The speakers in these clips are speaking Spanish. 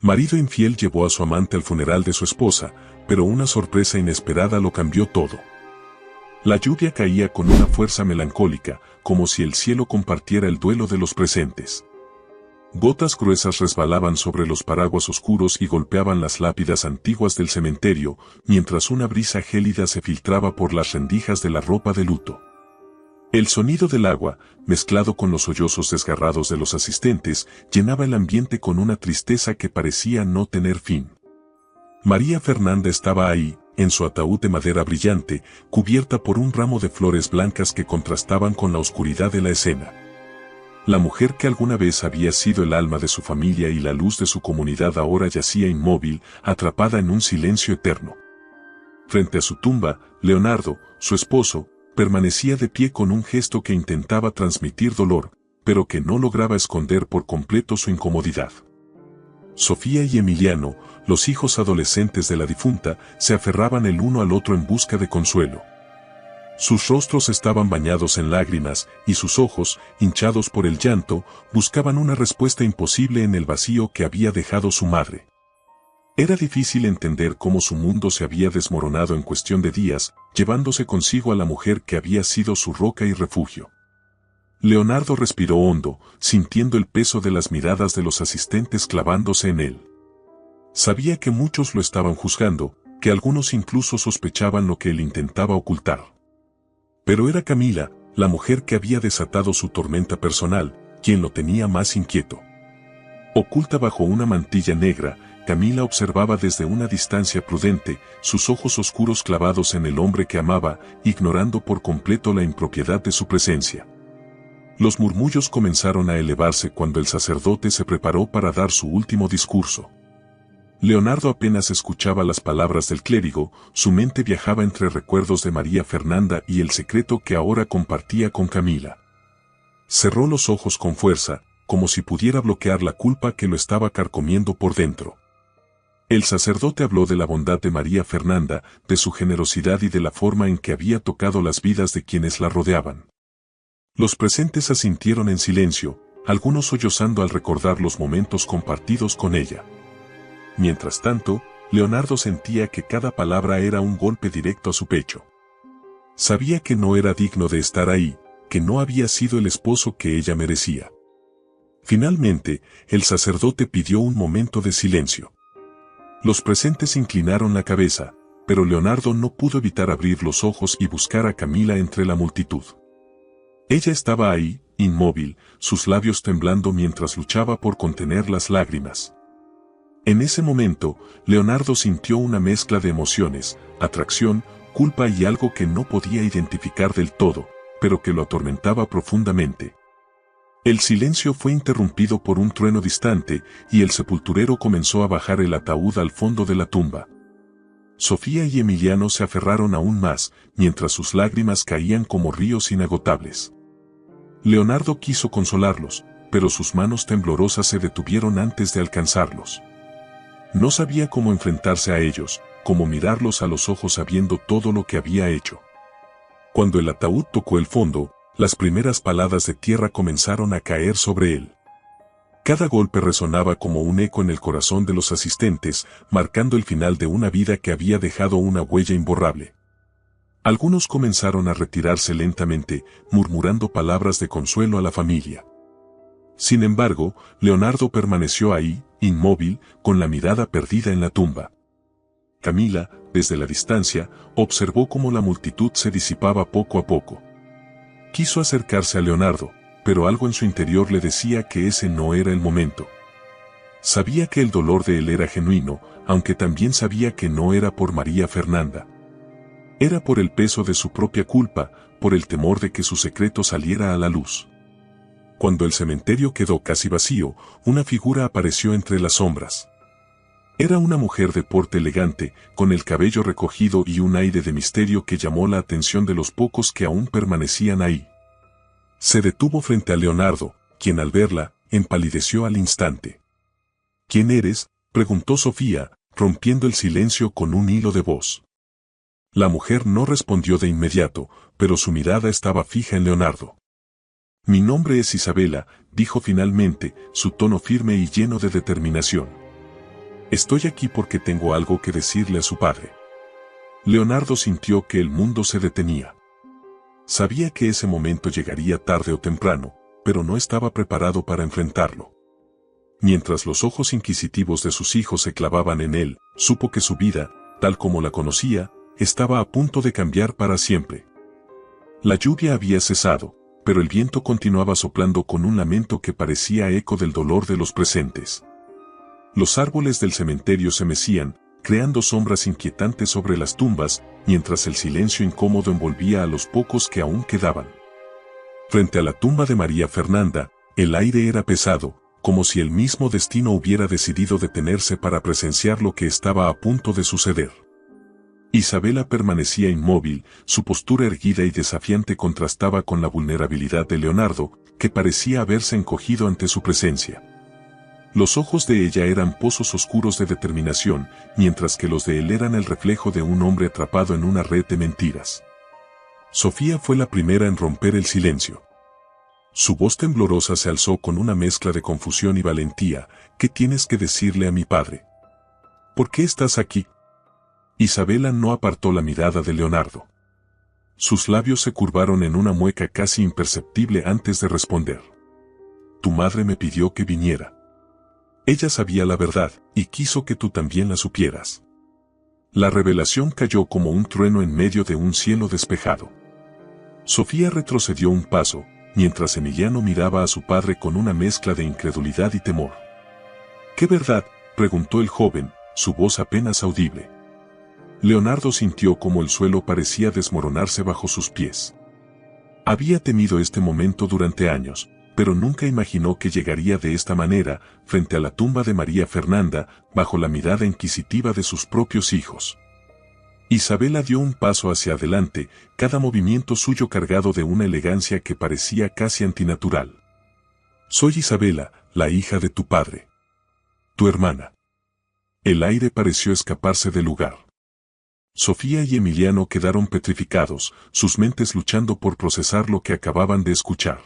Marido infiel llevó a su amante al funeral de su esposa, pero una sorpresa inesperada lo cambió todo. La lluvia caía con una fuerza melancólica, como si el cielo compartiera el duelo de los presentes. Gotas gruesas resbalaban sobre los paraguas oscuros y golpeaban las lápidas antiguas del cementerio, mientras una brisa gélida se filtraba por las rendijas de la ropa de luto. El sonido del agua, mezclado con los sollozos desgarrados de los asistentes, llenaba el ambiente con una tristeza que parecía no tener fin. María Fernanda estaba ahí, en su ataúd de madera brillante, cubierta por un ramo de flores blancas que contrastaban con la oscuridad de la escena. La mujer que alguna vez había sido el alma de su familia y la luz de su comunidad ahora yacía inmóvil, atrapada en un silencio eterno. Frente a su tumba, Leonardo, su esposo, permanecía de pie con un gesto que intentaba transmitir dolor, pero que no lograba esconder por completo su incomodidad. Sofía y Emiliano, los hijos adolescentes de la difunta, se aferraban el uno al otro en busca de consuelo. Sus rostros estaban bañados en lágrimas, y sus ojos, hinchados por el llanto, buscaban una respuesta imposible en el vacío que había dejado su madre. Era difícil entender cómo su mundo se había desmoronado en cuestión de días, llevándose consigo a la mujer que había sido su roca y refugio. Leonardo respiró hondo, sintiendo el peso de las miradas de los asistentes clavándose en él. Sabía que muchos lo estaban juzgando, que algunos incluso sospechaban lo que él intentaba ocultar. Pero era Camila, la mujer que había desatado su tormenta personal, quien lo tenía más inquieto. Oculta bajo una mantilla negra, Camila observaba desde una distancia prudente, sus ojos oscuros clavados en el hombre que amaba, ignorando por completo la impropiedad de su presencia. Los murmullos comenzaron a elevarse cuando el sacerdote se preparó para dar su último discurso. Leonardo apenas escuchaba las palabras del clérigo, su mente viajaba entre recuerdos de María Fernanda y el secreto que ahora compartía con Camila. Cerró los ojos con fuerza, como si pudiera bloquear la culpa que lo estaba carcomiendo por dentro. El sacerdote habló de la bondad de María Fernanda, de su generosidad y de la forma en que había tocado las vidas de quienes la rodeaban. Los presentes asintieron en silencio, algunos sollozando al recordar los momentos compartidos con ella. Mientras tanto, Leonardo sentía que cada palabra era un golpe directo a su pecho. Sabía que no era digno de estar ahí, que no había sido el esposo que ella merecía. Finalmente, el sacerdote pidió un momento de silencio. Los presentes inclinaron la cabeza, pero Leonardo no pudo evitar abrir los ojos y buscar a Camila entre la multitud. Ella estaba ahí, inmóvil, sus labios temblando mientras luchaba por contener las lágrimas. En ese momento, Leonardo sintió una mezcla de emociones, atracción, culpa y algo que no podía identificar del todo, pero que lo atormentaba profundamente. El silencio fue interrumpido por un trueno distante, y el sepulturero comenzó a bajar el ataúd al fondo de la tumba. Sofía y Emiliano se aferraron aún más, mientras sus lágrimas caían como ríos inagotables. Leonardo quiso consolarlos, pero sus manos temblorosas se detuvieron antes de alcanzarlos. No sabía cómo enfrentarse a ellos, cómo mirarlos a los ojos sabiendo todo lo que había hecho. Cuando el ataúd tocó el fondo, las primeras paladas de tierra comenzaron a caer sobre él. Cada golpe resonaba como un eco en el corazón de los asistentes, marcando el final de una vida que había dejado una huella imborrable. Algunos comenzaron a retirarse lentamente, murmurando palabras de consuelo a la familia. Sin embargo, Leonardo permaneció ahí, inmóvil, con la mirada perdida en la tumba. Camila, desde la distancia, observó cómo la multitud se disipaba poco a poco. Quiso acercarse a Leonardo, pero algo en su interior le decía que ese no era el momento. Sabía que el dolor de él era genuino, aunque también sabía que no era por María Fernanda. Era por el peso de su propia culpa, por el temor de que su secreto saliera a la luz. Cuando el cementerio quedó casi vacío, una figura apareció entre las sombras. Era una mujer de porte elegante, con el cabello recogido y un aire de misterio que llamó la atención de los pocos que aún permanecían ahí. Se detuvo frente a Leonardo, quien al verla, empalideció al instante. ¿Quién eres?, preguntó Sofía, rompiendo el silencio con un hilo de voz. La mujer no respondió de inmediato, pero su mirada estaba fija en Leonardo. Mi nombre es Isabela, dijo finalmente, su tono firme y lleno de determinación. Estoy aquí porque tengo algo que decirle a su padre. Leonardo sintió que el mundo se detenía. Sabía que ese momento llegaría tarde o temprano, pero no estaba preparado para enfrentarlo. Mientras los ojos inquisitivos de sus hijos se clavaban en él, supo que su vida, tal como la conocía, estaba a punto de cambiar para siempre. La lluvia había cesado, pero el viento continuaba soplando con un lamento que parecía eco del dolor de los presentes. Los árboles del cementerio se mecían, creando sombras inquietantes sobre las tumbas, mientras el silencio incómodo envolvía a los pocos que aún quedaban. Frente a la tumba de María Fernanda, el aire era pesado, como si el mismo destino hubiera decidido detenerse para presenciar lo que estaba a punto de suceder. Isabela permanecía inmóvil, su postura erguida y desafiante contrastaba con la vulnerabilidad de Leonardo, que parecía haberse encogido ante su presencia. Los ojos de ella eran pozos oscuros de determinación, mientras que los de él eran el reflejo de un hombre atrapado en una red de mentiras. Sofía fue la primera en romper el silencio. Su voz temblorosa se alzó con una mezcla de confusión y valentía. ¿Qué tienes que decirle a mi padre? ¿Por qué estás aquí? Isabela no apartó la mirada de Leonardo. Sus labios se curvaron en una mueca casi imperceptible antes de responder. Tu madre me pidió que viniera. Ella sabía la verdad, y quiso que tú también la supieras. La revelación cayó como un trueno en medio de un cielo despejado. Sofía retrocedió un paso, mientras Emiliano miraba a su padre con una mezcla de incredulidad y temor. ¿Qué verdad?, preguntó el joven, su voz apenas audible. Leonardo sintió como el suelo parecía desmoronarse bajo sus pies. Había temido este momento durante años, pero nunca imaginó que llegaría de esta manera, frente a la tumba de María Fernanda, bajo la mirada inquisitiva de sus propios hijos. Isabela dio un paso hacia adelante, cada movimiento suyo cargado de una elegancia que parecía casi antinatural. Soy Isabela, la hija de tu padre. Tu hermana. El aire pareció escaparse del lugar. Sofía y Emiliano quedaron petrificados, sus mentes luchando por procesar lo que acababan de escuchar.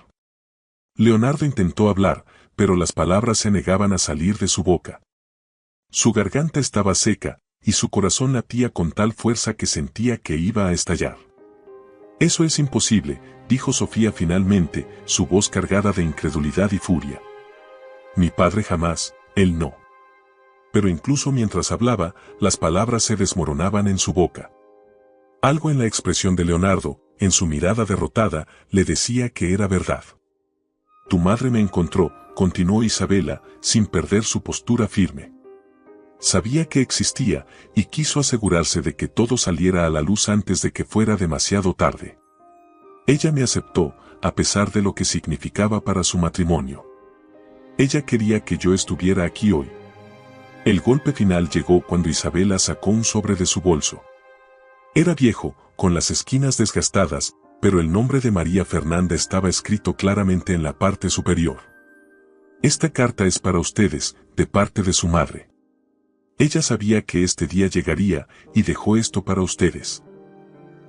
Leonardo intentó hablar, pero las palabras se negaban a salir de su boca. Su garganta estaba seca, y su corazón latía con tal fuerza que sentía que iba a estallar. Eso es imposible, dijo Sofía finalmente, su voz cargada de incredulidad y furia. Mi padre jamás, él no. Pero incluso mientras hablaba, las palabras se desmoronaban en su boca. Algo en la expresión de Leonardo, en su mirada derrotada, le decía que era verdad. Tu madre me encontró, continuó Isabela, sin perder su postura firme. Sabía que existía, y quiso asegurarse de que todo saliera a la luz antes de que fuera demasiado tarde. Ella me aceptó, a pesar de lo que significaba para su matrimonio. Ella quería que yo estuviera aquí hoy. El golpe final llegó cuando Isabela sacó un sobre de su bolso. Era viejo, con las esquinas desgastadas, pero el nombre de María Fernanda estaba escrito claramente en la parte superior. Esta carta es para ustedes, de parte de su madre. Ella sabía que este día llegaría, y dejó esto para ustedes.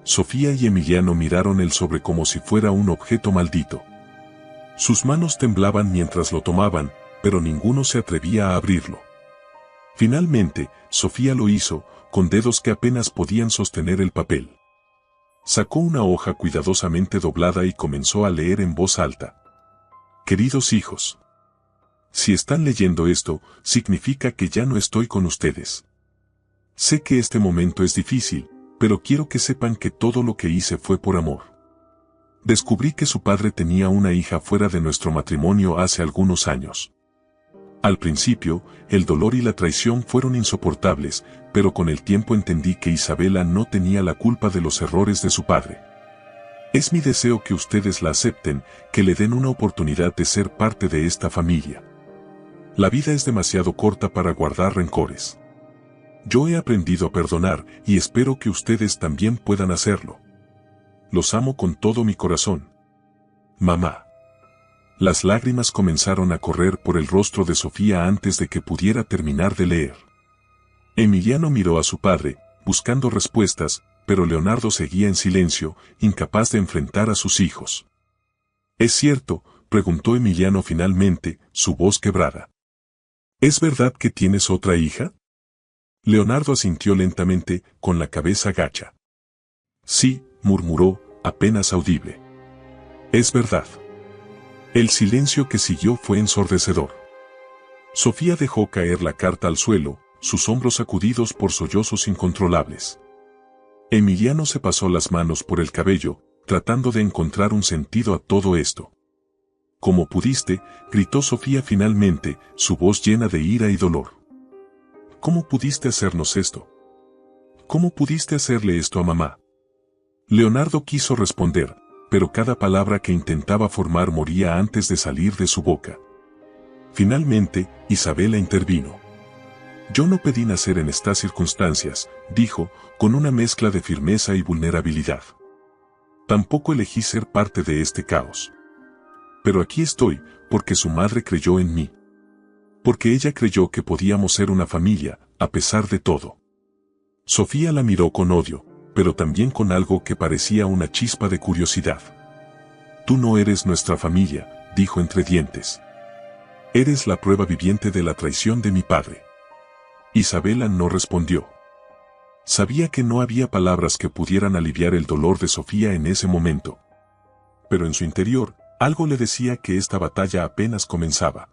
Sofía y Emiliano miraron el sobre como si fuera un objeto maldito. Sus manos temblaban mientras lo tomaban, pero ninguno se atrevía a abrirlo. Finalmente, Sofía lo hizo, con dedos que apenas podían sostener el papel. Sacó una hoja cuidadosamente doblada y comenzó a leer en voz alta. Queridos hijos, si están leyendo esto, significa que ya no estoy con ustedes. Sé que este momento es difícil, pero quiero que sepan que todo lo que hice fue por amor. Descubrí que su padre tenía una hija fuera de nuestro matrimonio hace algunos años. Al principio, el dolor y la traición fueron insoportables, pero con el tiempo entendí que Isabela no tenía la culpa de los errores de su padre. Es mi deseo que ustedes la acepten, que le den una oportunidad de ser parte de esta familia. La vida es demasiado corta para guardar rencores. Yo he aprendido a perdonar y espero que ustedes también puedan hacerlo. Los amo con todo mi corazón. Mamá. Las lágrimas comenzaron a correr por el rostro de Sofía antes de que pudiera terminar de leer. Emiliano miró a su padre, buscando respuestas, pero Leonardo seguía en silencio, incapaz de enfrentar a sus hijos. ¿Es cierto?, preguntó Emiliano finalmente, su voz quebrada. ¿Es verdad que tienes otra hija? Leonardo asintió lentamente, con la cabeza gacha. Sí, murmuró, apenas audible. Es verdad. El silencio que siguió fue ensordecedor. Sofía dejó caer la carta al suelo, sus hombros sacudidos por sollozos incontrolables. Emiliano se pasó las manos por el cabello, tratando de encontrar un sentido a todo esto. «¿Cómo pudiste?», gritó Sofía finalmente, su voz llena de ira y dolor. «¿Cómo pudiste hacernos esto? ¿Cómo pudiste hacerle esto a mamá?». Leonardo quiso responder, pero cada palabra que intentaba formar moría antes de salir de su boca. Finalmente, Isabela intervino. «Yo no pedí nacer en estas circunstancias», dijo, con una mezcla de firmeza y vulnerabilidad. «Tampoco elegí ser parte de este caos. Pero aquí estoy, porque su madre creyó en mí. Porque ella creyó que podíamos ser una familia, a pesar de todo». Sofía la miró con odio, pero también con algo que parecía una chispa de curiosidad. «Tú no eres nuestra familia», dijo entre dientes. «Eres la prueba viviente de la traición de mi padre». Isabela no respondió. Sabía que no había palabras que pudieran aliviar el dolor de Sofía en ese momento. Pero en su interior, algo le decía que esta batalla apenas comenzaba.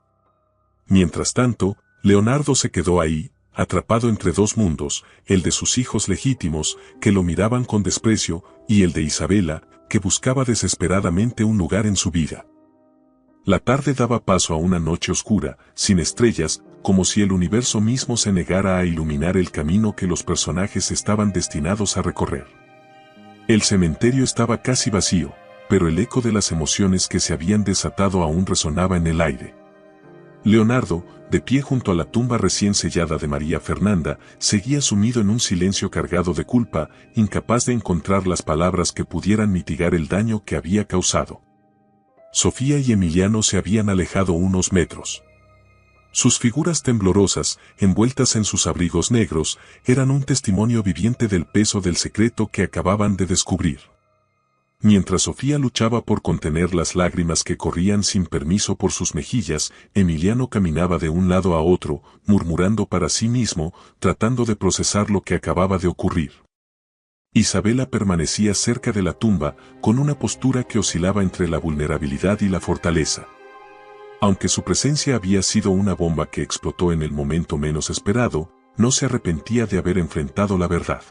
Mientras tanto, Leonardo se quedó ahí, atrapado entre dos mundos, el de sus hijos legítimos, que lo miraban con desprecio, y el de Isabela, que buscaba desesperadamente un lugar en su vida. La tarde daba paso a una noche oscura, sin estrellas, como si el universo mismo se negara a iluminar el camino que los personajes estaban destinados a recorrer. El cementerio estaba casi vacío, pero el eco de las emociones que se habían desatado aún resonaba en el aire. Leonardo, de pie junto a la tumba recién sellada de María Fernanda, seguía sumido en un silencio cargado de culpa, incapaz de encontrar las palabras que pudieran mitigar el daño que había causado. Sofía y Emiliano se habían alejado unos metros. Sus figuras temblorosas, envueltas en sus abrigos negros, eran un testimonio viviente del peso del secreto que acababan de descubrir. Mientras Sofía luchaba por contener las lágrimas que corrían sin permiso por sus mejillas, Emiliano caminaba de un lado a otro, murmurando para sí mismo, tratando de procesar lo que acababa de ocurrir. Isabela permanecía cerca de la tumba, con una postura que oscilaba entre la vulnerabilidad y la fortaleza. Aunque su presencia había sido una bomba que explotó en el momento menos esperado, no se arrepentía de haber enfrentado la verdad.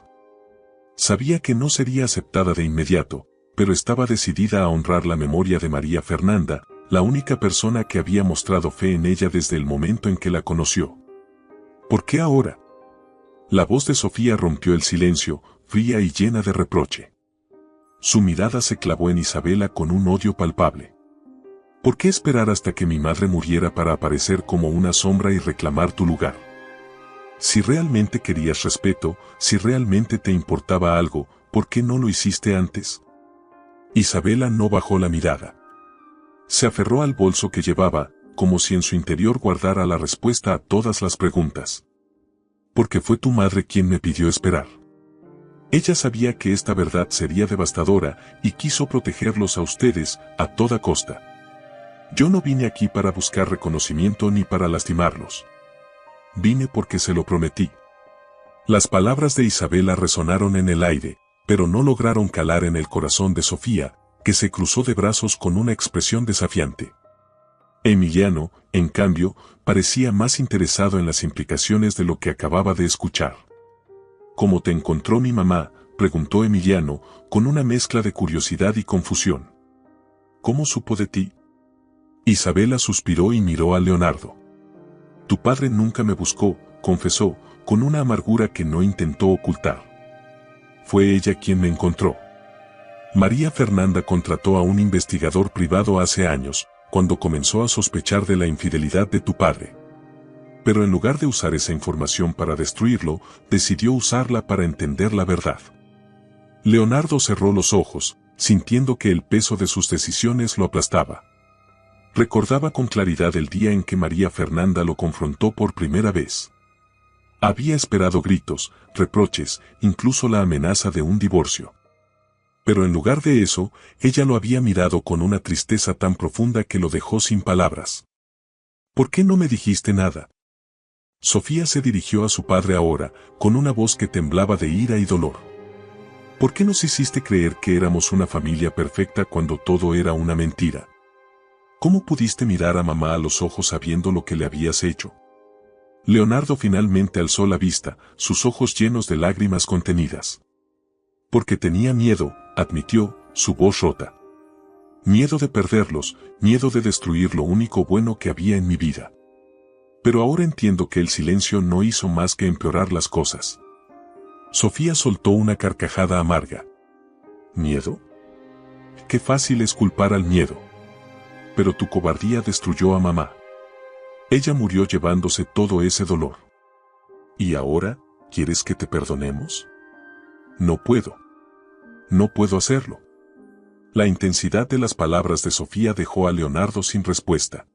Sabía que no sería aceptada de inmediato, pero estaba decidida a honrar la memoria de María Fernanda, la única persona que había mostrado fe en ella desde el momento en que la conoció. ¿Por qué ahora? La voz de Sofía rompió el silencio, fría y llena de reproche. Su mirada se clavó en Isabela con un odio palpable. ¿Por qué esperar hasta que mi madre muriera para aparecer como una sombra y reclamar tu lugar? Si realmente querías respeto, si realmente te importaba algo, ¿por qué no lo hiciste antes? Isabela no bajó la mirada. Se aferró al bolso que llevaba, como si en su interior guardara la respuesta a todas las preguntas. Porque fue tu madre quien me pidió esperar. Ella sabía que esta verdad sería devastadora y quiso protegerlos a ustedes a toda costa. Yo no vine aquí para buscar reconocimiento ni para lastimarlos. Vine porque se lo prometí. Las palabras de Isabela resonaron en el aire, pero no lograron calar en el corazón de Sofía, que se cruzó de brazos con una expresión desafiante. Emiliano, en cambio, parecía más interesado en las implicaciones de lo que acababa de escuchar. ¿Cómo te encontró mi mamá?, preguntó Emiliano, con una mezcla de curiosidad y confusión. ¿Cómo supo de ti? Isabela suspiró y miró a Leonardo. Tu padre nunca me buscó, confesó, con una amargura que no intentó ocultar. Fue ella quien me encontró. María Fernanda contrató a un investigador privado hace años, cuando comenzó a sospechar de la infidelidad de tu padre. Pero en lugar de usar esa información para destruirlo, decidió usarla para entender la verdad. Leonardo cerró los ojos, sintiendo que el peso de sus decisiones lo aplastaba. Recordaba con claridad el día en que María Fernanda lo confrontó por primera vez. Había esperado gritos, reproches, incluso la amenaza de un divorcio. Pero en lugar de eso, ella lo había mirado con una tristeza tan profunda que lo dejó sin palabras. ¿Por qué no me dijiste nada? Sofía se dirigió a su padre ahora, con una voz que temblaba de ira y dolor. ¿Por qué nos hiciste creer que éramos una familia perfecta cuando todo era una mentira? ¿Cómo pudiste mirar a mamá a los ojos sabiendo lo que le habías hecho? Leonardo finalmente alzó la vista, sus ojos llenos de lágrimas contenidas. Porque tenía miedo, admitió, su voz rota. Miedo de perderlos, miedo de destruir lo único bueno que había en mi vida. Pero ahora entiendo que el silencio no hizo más que empeorar las cosas. Sofía soltó una carcajada amarga. ¿Miedo? Qué fácil es culpar al miedo. Pero tu cobardía destruyó a mamá. Ella murió llevándose todo ese dolor. ¿Y ahora, quieres que te perdonemos? No puedo. No puedo hacerlo. La intensidad de las palabras de Sofía dejó a Leonardo sin respuesta.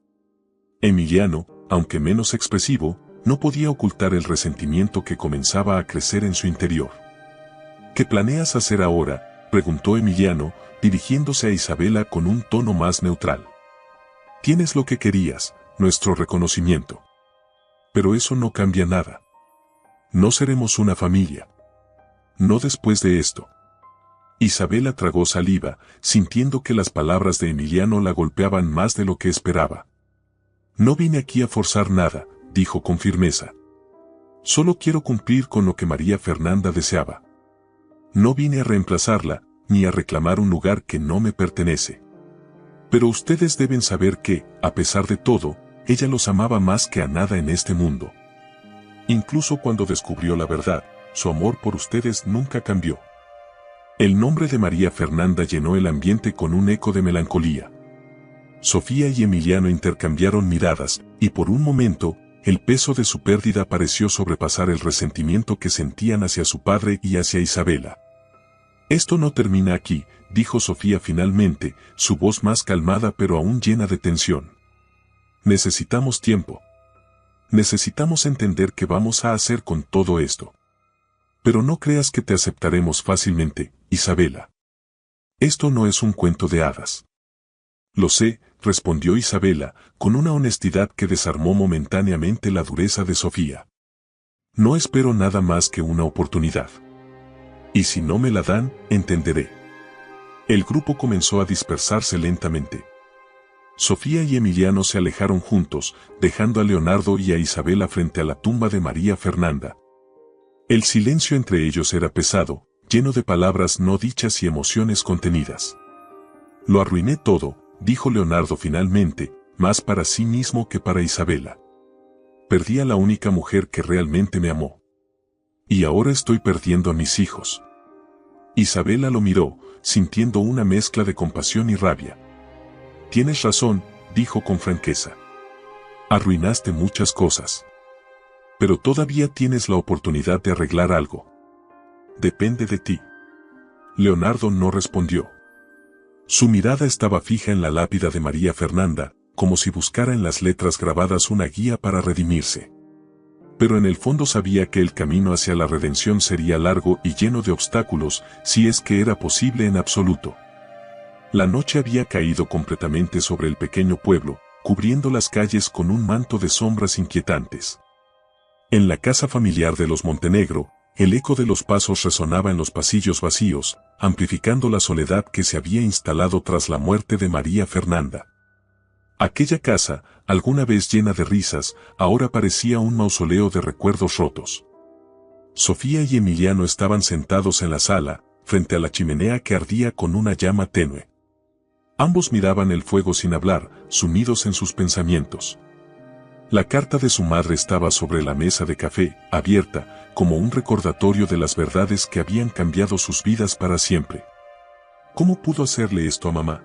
Emiliano, aunque menos expresivo, no podía ocultar el resentimiento que comenzaba a crecer en su interior. ¿Qué planeas hacer ahora?, preguntó Emiliano, dirigiéndose a Isabela con un tono más neutral. Tienes lo que querías, nuestro reconocimiento. Pero eso no cambia nada. No seremos una familia. No después de esto. Isabela tragó saliva, sintiendo que las palabras de Emiliano la golpeaban más de lo que esperaba. No vine aquí a forzar nada, dijo con firmeza. Solo quiero cumplir con lo que María Fernanda deseaba. No vine a reemplazarla, ni a reclamar un lugar que no me pertenece. Pero ustedes deben saber que, a pesar de todo, ella los amaba más que a nada en este mundo. Incluso cuando descubrió la verdad, su amor por ustedes nunca cambió. El nombre de María Fernanda llenó el ambiente con un eco de melancolía. Sofía y Emiliano intercambiaron miradas, y por un momento, el peso de su pérdida pareció sobrepasar el resentimiento que sentían hacia su padre y hacia Isabela. Esto no termina aquí, dijo Sofía finalmente, su voz más calmada pero aún llena de tensión. Necesitamos tiempo. Necesitamos entender qué vamos a hacer con todo esto. Pero no creas que te aceptaremos fácilmente, Isabela. Esto no es un cuento de hadas. Lo sé, respondió Isabela, con una honestidad que desarmó momentáneamente la dureza de Sofía. No espero nada más que una oportunidad. Y si no me la dan, entenderé. El grupo comenzó a dispersarse lentamente. Sofía y Emiliano se alejaron juntos, dejando a Leonardo y a Isabela frente a la tumba de María Fernanda. El silencio entre ellos era pesado, lleno de palabras no dichas y emociones contenidas. Lo arruiné todo, dijo Leonardo finalmente, más para sí mismo que para Isabela. Perdí a la única mujer que realmente me amó. Y ahora estoy perdiendo a mis hijos. Isabela lo miró, sintiendo una mezcla de compasión y rabia. Tienes razón, dijo con franqueza. Arruinaste muchas cosas. Pero todavía tienes la oportunidad de arreglar algo. Depende de ti. Leonardo no respondió. Su mirada estaba fija en la lápida de María Fernanda, como si buscara en las letras grabadas una guía para redimirse. Pero en el fondo sabía que el camino hacia la redención sería largo y lleno de obstáculos, si es que era posible en absoluto. La noche había caído completamente sobre el pequeño pueblo, cubriendo las calles con un manto de sombras inquietantes. En la casa familiar de los Montenegro, el eco de los pasos resonaba en los pasillos vacíos, amplificando la soledad que se había instalado tras la muerte de María Fernanda. Aquella casa, alguna vez llena de risas, ahora parecía un mausoleo de recuerdos rotos. Sofía y Emiliano estaban sentados en la sala, frente a la chimenea que ardía con una llama tenue. Ambos miraban el fuego sin hablar, sumidos en sus pensamientos. La carta de su madre estaba sobre la mesa de café, abierta, como un recordatorio de las verdades que habían cambiado sus vidas para siempre. ¿Cómo pudo hacerle esto a mamá?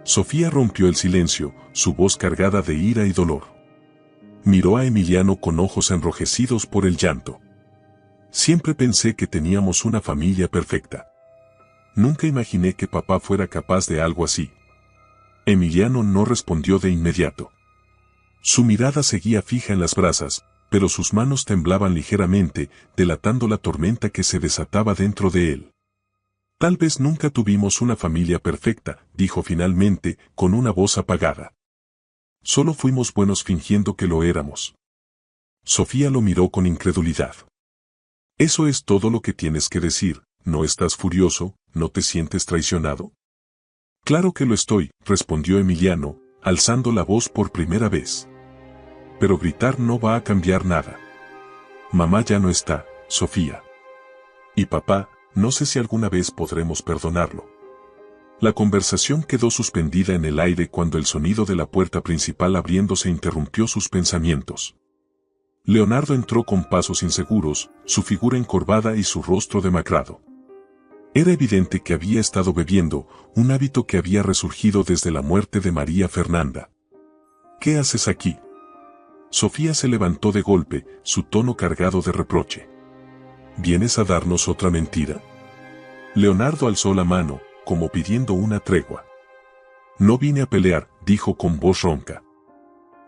Sofía rompió el silencio, su voz cargada de ira y dolor. Miró a Emiliano con ojos enrojecidos por el llanto. Siempre pensé que teníamos una familia perfecta. Nunca imaginé que papá fuera capaz de algo así. Emiliano no respondió de inmediato. Su mirada seguía fija en las brasas, pero sus manos temblaban ligeramente, delatando la tormenta que se desataba dentro de él. Tal vez nunca tuvimos una familia perfecta, dijo finalmente, con una voz apagada. Solo fuimos buenos fingiendo que lo éramos. Sofía lo miró con incredulidad. ¿Eso es todo lo que tienes que decir? ¿No estás furioso? ¿No te sientes traicionado? Claro que lo estoy, respondió Emiliano, alzando la voz por primera vez. Pero gritar no va a cambiar nada. Mamá ya no está, Sofía. Y papá, no sé si alguna vez podremos perdonarlo. La conversación quedó suspendida en el aire cuando el sonido de la puerta principal abriéndose interrumpió sus pensamientos. Leonardo entró con pasos inseguros, su figura encorvada y su rostro demacrado. Era evidente que había estado bebiendo, un hábito que había resurgido desde la muerte de María Fernanda. ¿Qué haces aquí? Sofía se levantó de golpe, su tono cargado de reproche. ¿Vienes a darnos otra mentira? Leonardo alzó la mano, como pidiendo una tregua. No vine a pelear, dijo con voz ronca.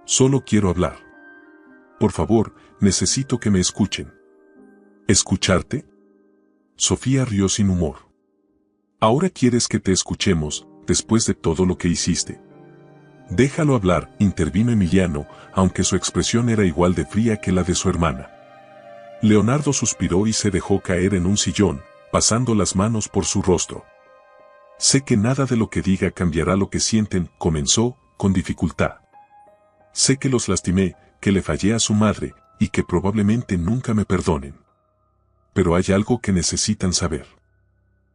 Solo quiero hablar. Por favor, necesito que me escuchen. ¿Escucharte? Sofía rió sin humor. ¿Ahora quieres que te escuchemos, después de todo lo que hiciste? Déjalo hablar, intervino Emiliano, aunque su expresión era igual de fría que la de su hermana. Leonardo suspiró y se dejó caer en un sillón, pasando las manos por su rostro. Sé que nada de lo que diga cambiará lo que sienten, comenzó, con dificultad. Sé que los lastimé, que le fallé a su madre, y que probablemente nunca me perdonen. Pero hay algo que necesitan saber.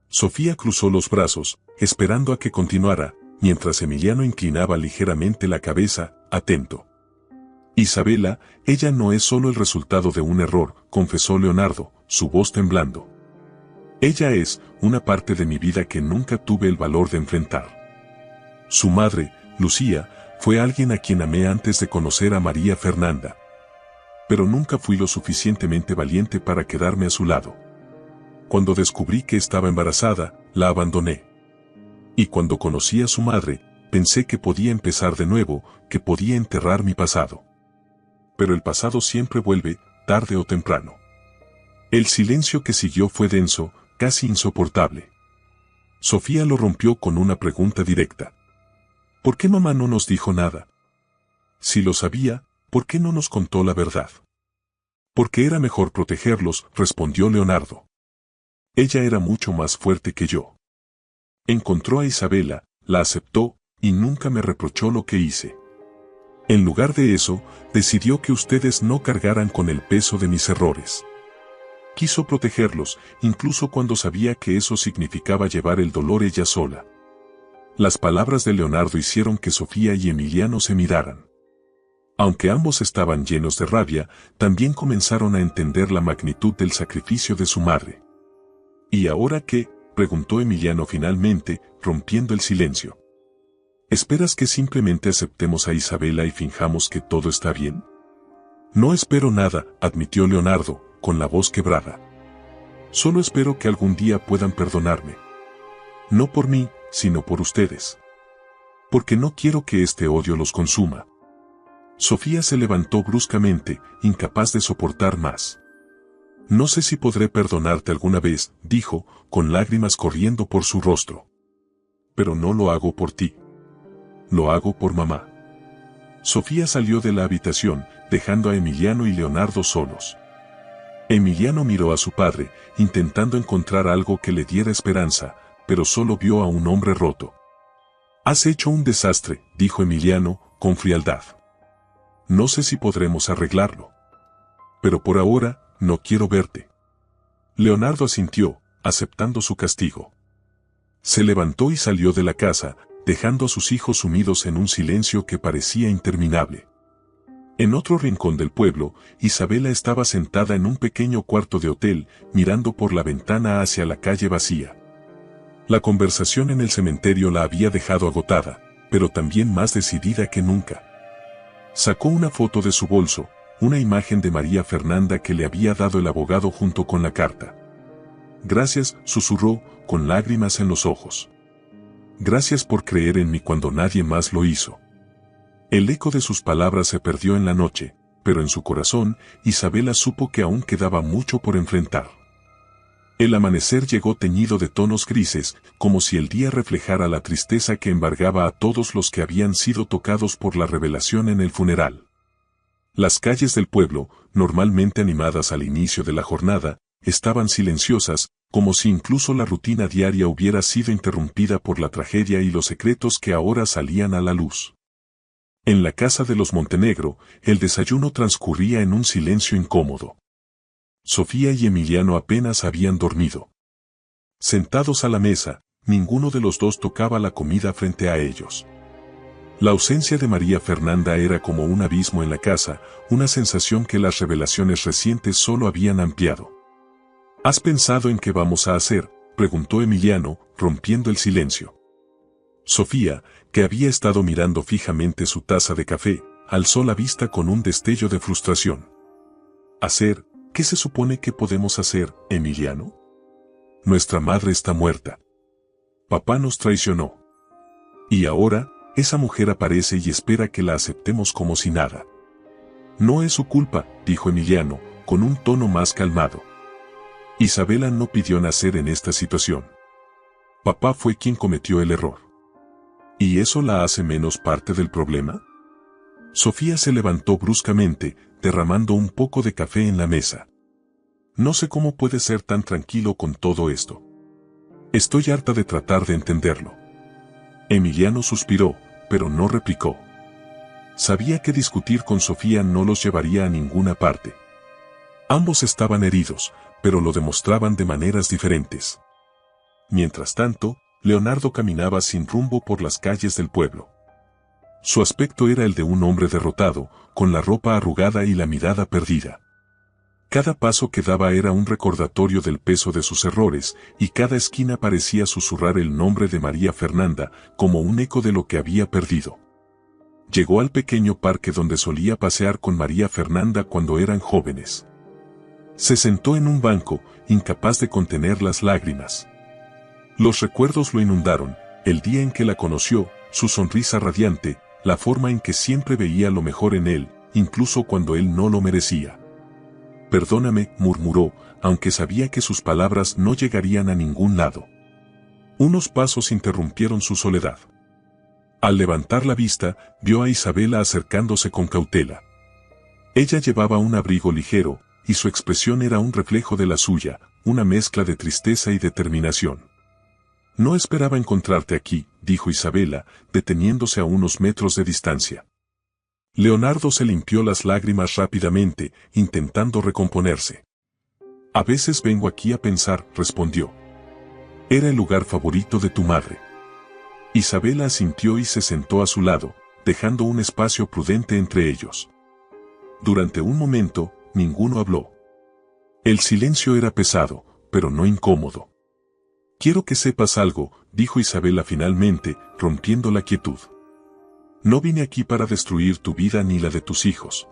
Sofía cruzó los brazos, esperando a que continuara, mientras Emiliano inclinaba ligeramente la cabeza, atento. Isabela, ella no es solo el resultado de un error, confesó Leonardo, su voz temblando. Ella es una parte de mi vida que nunca tuve el valor de enfrentar. Su madre, Lucía, fue alguien a quien amé antes de conocer a María Fernanda. Pero nunca fui lo suficientemente valiente para quedarme a su lado. Cuando descubrí que estaba embarazada, la abandoné. Y cuando conocí a su madre, pensé que podía empezar de nuevo, que podía enterrar mi pasado. Pero el pasado siempre vuelve, tarde o temprano. El silencio que siguió fue denso, casi insoportable. Sofía lo rompió con una pregunta directa. ¿Por qué mamá no nos dijo nada? Si lo sabía, ¿por qué no nos contó la verdad? Porque era mejor protegerlos, respondió Leonardo. Ella era mucho más fuerte que yo. Encontró a Isabela, la aceptó, y nunca me reprochó lo que hice. En lugar de eso, decidió que ustedes no cargaran con el peso de mis errores. Quiso protegerlos, incluso cuando sabía que eso significaba llevar el dolor ella sola. Las palabras de Leonardo hicieron que Sofía y Emiliano se miraran. Aunque ambos estaban llenos de rabia, también comenzaron a entender la magnitud del sacrificio de su madre. ¿Y ahora qué?, preguntó Emiliano finalmente, rompiendo el silencio. ¿Esperas que simplemente aceptemos a Isabela y finjamos que todo está bien? No espero nada, admitió Leonardo, con la voz quebrada. Solo espero que algún día puedan perdonarme. No por mí, sino por ustedes. Porque no quiero que este odio los consuma. Sofía se levantó bruscamente, incapaz de soportar más. No sé si podré perdonarte alguna vez, dijo, con lágrimas corriendo por su rostro. Pero no lo hago por ti. Lo hago por mamá. Sofía salió de la habitación, dejando a Emiliano y Leonardo solos. Emiliano miró a su padre, intentando encontrar algo que le diera esperanza, pero solo vio a un hombre roto. Has hecho un desastre, dijo Emiliano, con frialdad. No sé si podremos arreglarlo. Pero por ahora, no quiero verte. Leonardo asintió, aceptando su castigo. Se levantó y salió de la casa, dejando a sus hijos sumidos en un silencio que parecía interminable. En otro rincón del pueblo, Isabela estaba sentada en un pequeño cuarto de hotel, mirando por la ventana hacia la calle vacía. La conversación en el cementerio la había dejado agotada, pero también más decidida que nunca. Sacó una foto de su bolso, una imagen de María Fernanda que le había dado el abogado junto con la carta. Gracias, susurró, con lágrimas en los ojos. Gracias por creer en mí cuando nadie más lo hizo. El eco de sus palabras se perdió en la noche, pero en su corazón, Isabela supo que aún quedaba mucho por enfrentar. El amanecer llegó teñido de tonos grises, como si el día reflejara la tristeza que embargaba a todos los que habían sido tocados por la revelación en el funeral. Las calles del pueblo, normalmente animadas al inicio de la jornada, estaban silenciosas, como si incluso la rutina diaria hubiera sido interrumpida por la tragedia y los secretos que ahora salían a la luz. En la casa de los Montenegro, el desayuno transcurría en un silencio incómodo. Sofía y Emiliano apenas habían dormido. Sentados a la mesa, ninguno de los dos tocaba la comida frente a ellos. La ausencia de María Fernanda era como un abismo en la casa, una sensación que las revelaciones recientes solo habían ampliado. ¿Has pensado en qué vamos a hacer?, preguntó Emiliano, rompiendo el silencio. Sofía, que había estado mirando fijamente su taza de café, alzó la vista con un destello de frustración. ¿Hacer? ¿Qué se supone que podemos hacer, Emiliano? Nuestra madre está muerta. Papá nos traicionó. Y ahora, esa mujer aparece y espera que la aceptemos como si nada. No es su culpa, dijo Emiliano, con un tono más calmado. Isabela no pidió nacer en esta situación. Papá fue quien cometió el error. ¿Y eso la hace menos parte del problema? Sofía se levantó bruscamente, derramando un poco de café en la mesa. No sé cómo puede ser tan tranquilo con todo esto. Estoy harta de tratar de entenderlo. Emiliano suspiró, pero no replicó. Sabía que discutir con Sofía no los llevaría a ninguna parte. Ambos estaban heridos, pero lo demostraban de maneras diferentes. Mientras tanto, Leonardo caminaba sin rumbo por las calles del pueblo. Su aspecto era el de un hombre derrotado, con la ropa arrugada y la mirada perdida. Cada paso que daba era un recordatorio del peso de sus errores, y cada esquina parecía susurrar el nombre de María Fernanda, como un eco de lo que había perdido. Llegó al pequeño parque donde solía pasear con María Fernanda cuando eran jóvenes. Se sentó en un banco, incapaz de contener las lágrimas. Los recuerdos lo inundaron, el día en que la conoció, su sonrisa radiante, la forma en que siempre veía lo mejor en él, incluso cuando él no lo merecía. Perdóname, murmuró, aunque sabía que sus palabras no llegarían a ningún lado. Unos pasos interrumpieron su soledad. Al levantar la vista, vio a Isabela acercándose con cautela. Ella llevaba un abrigo ligero, y su expresión era un reflejo de la suya, una mezcla de tristeza y determinación. No esperaba encontrarte aquí, dijo Isabela, deteniéndose a unos metros de distancia. Leonardo se limpió las lágrimas rápidamente, intentando recomponerse. A veces vengo aquí a pensar, respondió. Era el lugar favorito de tu madre. Isabela asintió y se sentó a su lado, dejando un espacio prudente entre ellos. Durante un momento, ninguno habló. El silencio era pesado, pero no incómodo. Quiero que sepas algo, dijo Isabela finalmente, rompiendo la quietud. No vine aquí para destruir tu vida ni la de tus hijos.